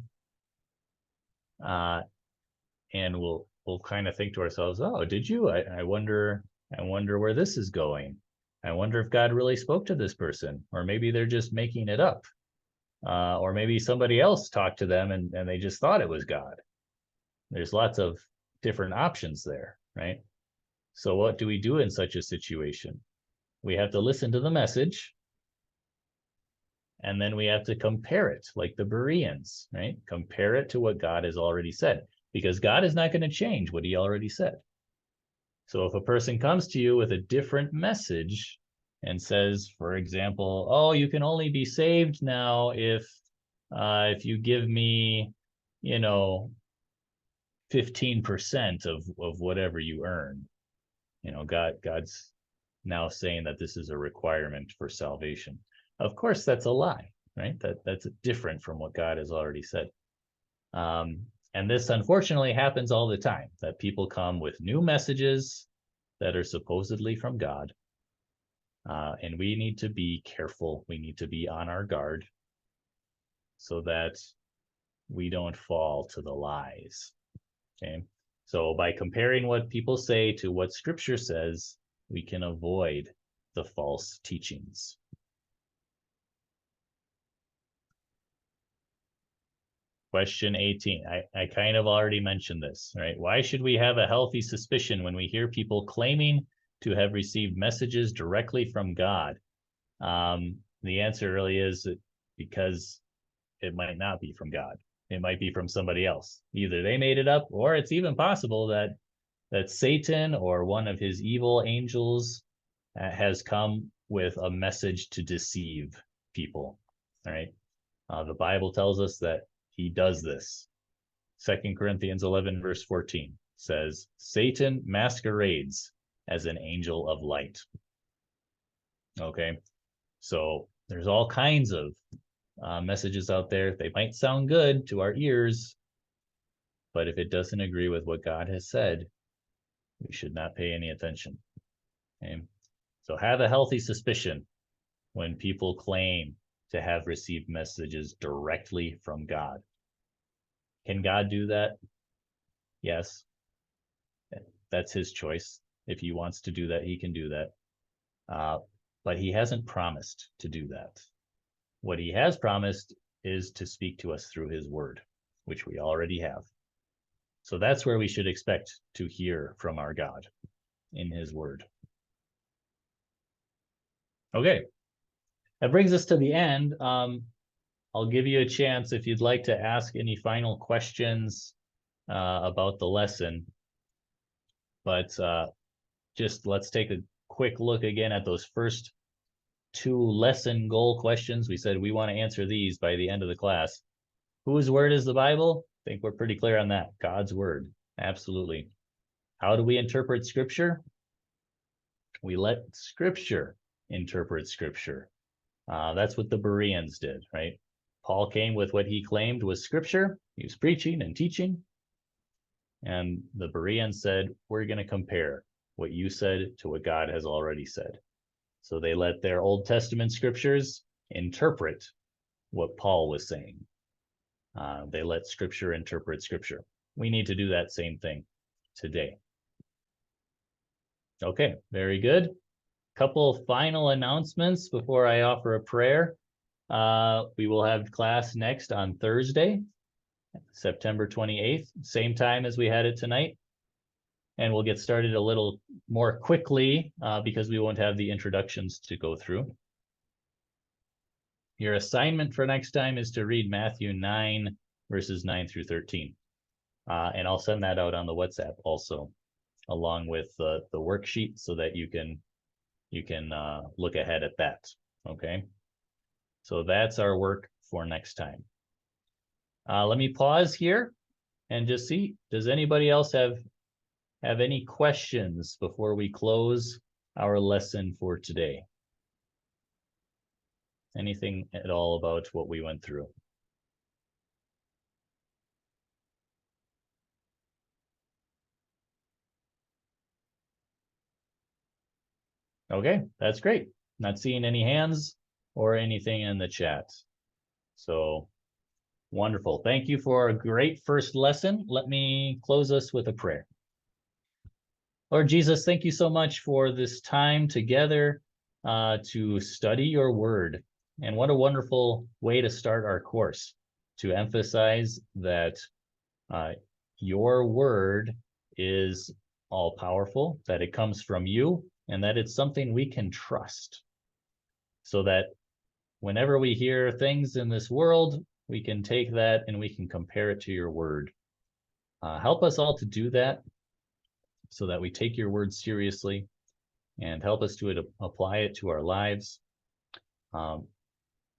And we'll kind of think to ourselves, "Oh, did you? I wonder where this is going. I wonder if God really spoke to this person, or maybe they're just making it up. Or maybe somebody else talked to them and they just thought it was God." There's lots of different options there, right? So what do we do in such a situation? We have to listen to the message, and then we have to compare it, like the Bereans, right? Compare it to what God has already said, because God is not going to change what he already said. So if a person comes to you with a different message and says, for example, "Oh, you can only be saved now if you give me, 15% of whatever you earn," God's now saying that this is a requirement for salvation. Of course, that's a lie, right? That's different from what God has already said. And this unfortunately happens all the time, that people come with new messages that are supposedly from God. And we need to be careful. We need to be on our guard so that we don't fall to the lies. Okay. So by comparing what people say to what scripture says, we can avoid the false teachings. Question 18. I kind of already mentioned this, right? Why should we have a healthy suspicion when we hear people claiming to have received messages directly from God? The answer really is because it might not be from God. It might be from somebody else. Either they made it up, or it's even possible that Satan or one of his evil angels has come with a message to deceive people. All right. The Bible tells us that he does this. 2 Corinthians 11 verse 14 says, "Satan masquerades as an angel of light." Okay. So there's all kinds of messages out there. They might sound good to our ears, but if it doesn't agree with what God has said, we should not pay any attention. Okay? So have a healthy suspicion when people claim to have received messages directly from God. Can God do that? Yes. That's his choice. If he wants to do that, he can do that. But he hasn't promised to do that. What he has promised is to speak to us through his word, which we already have. So that's where we should expect to hear from our God, in his word. Okay, that brings us to the end. I'll give you a chance if you'd like to ask any final questions about the lesson. But just let's take a quick look again at those first two lesson goal questions. We said we want to answer these by the end of the class. Whose word is the Bible? I think we're pretty clear on that. God's word. Absolutely. How do we interpret Scripture? We let Scripture interpret Scripture. That's what the Bereans did, right? Paul came with what he claimed was Scripture. He was preaching and teaching. And the Bereans said, we're going to compare what you said to what God has already said. So they let their Old Testament scriptures interpret what Paul was saying. They let Scripture interpret Scripture. We need to do that same thing today. Okay, very good. Couple of final announcements before I offer a prayer. We will have class next on Thursday, September 28th, same time as we had it tonight. And we'll get started a little more quickly because we won't have the introductions to go through. Your assignment for next time is to read Matthew 9, verses 9 through 13. And I'll send that out on the WhatsApp also, along with the worksheet so that you can look ahead at that, okay? So that's our work for next time. Let me pause here and just see, does anybody else have any questions before we close our lesson for today? Anything at all about what we went through? Okay, that's great. Not seeing any hands or anything in the chat. So wonderful. Thank you for a great first lesson. Let me close us with a prayer. Lord Jesus, thank you so much for this time together to study your word. And what a wonderful way to start our course, to emphasize that your word is all powerful, that it comes from you, and that it's something we can trust. So that whenever we hear things in this world, we can take that and we can compare it to your word. Help us all to do that so that we take your word seriously, and help us to apply it to our lives.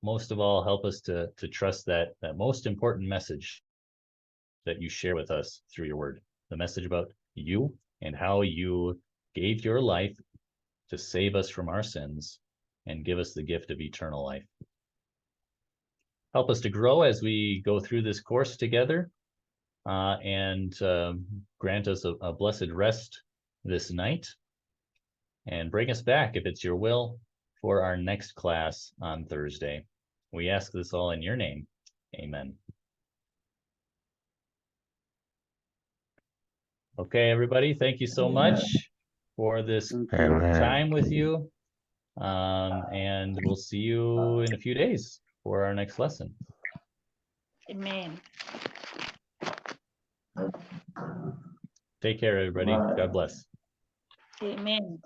Most of all, help us to trust that most important message that you share with us through your word, the message about you and how you gave your life to save us from our sins and give us the gift of eternal life. Help us to grow as we go through this course together, and grant us a blessed rest this night, and bring us back, if it's your will, for our next class on Thursday. We ask this all in your name. Amen. Okay, everybody, thank you so much for this time with you. And we'll see you in a few days for our next lesson. Amen. Take care, everybody. God bless. Amen.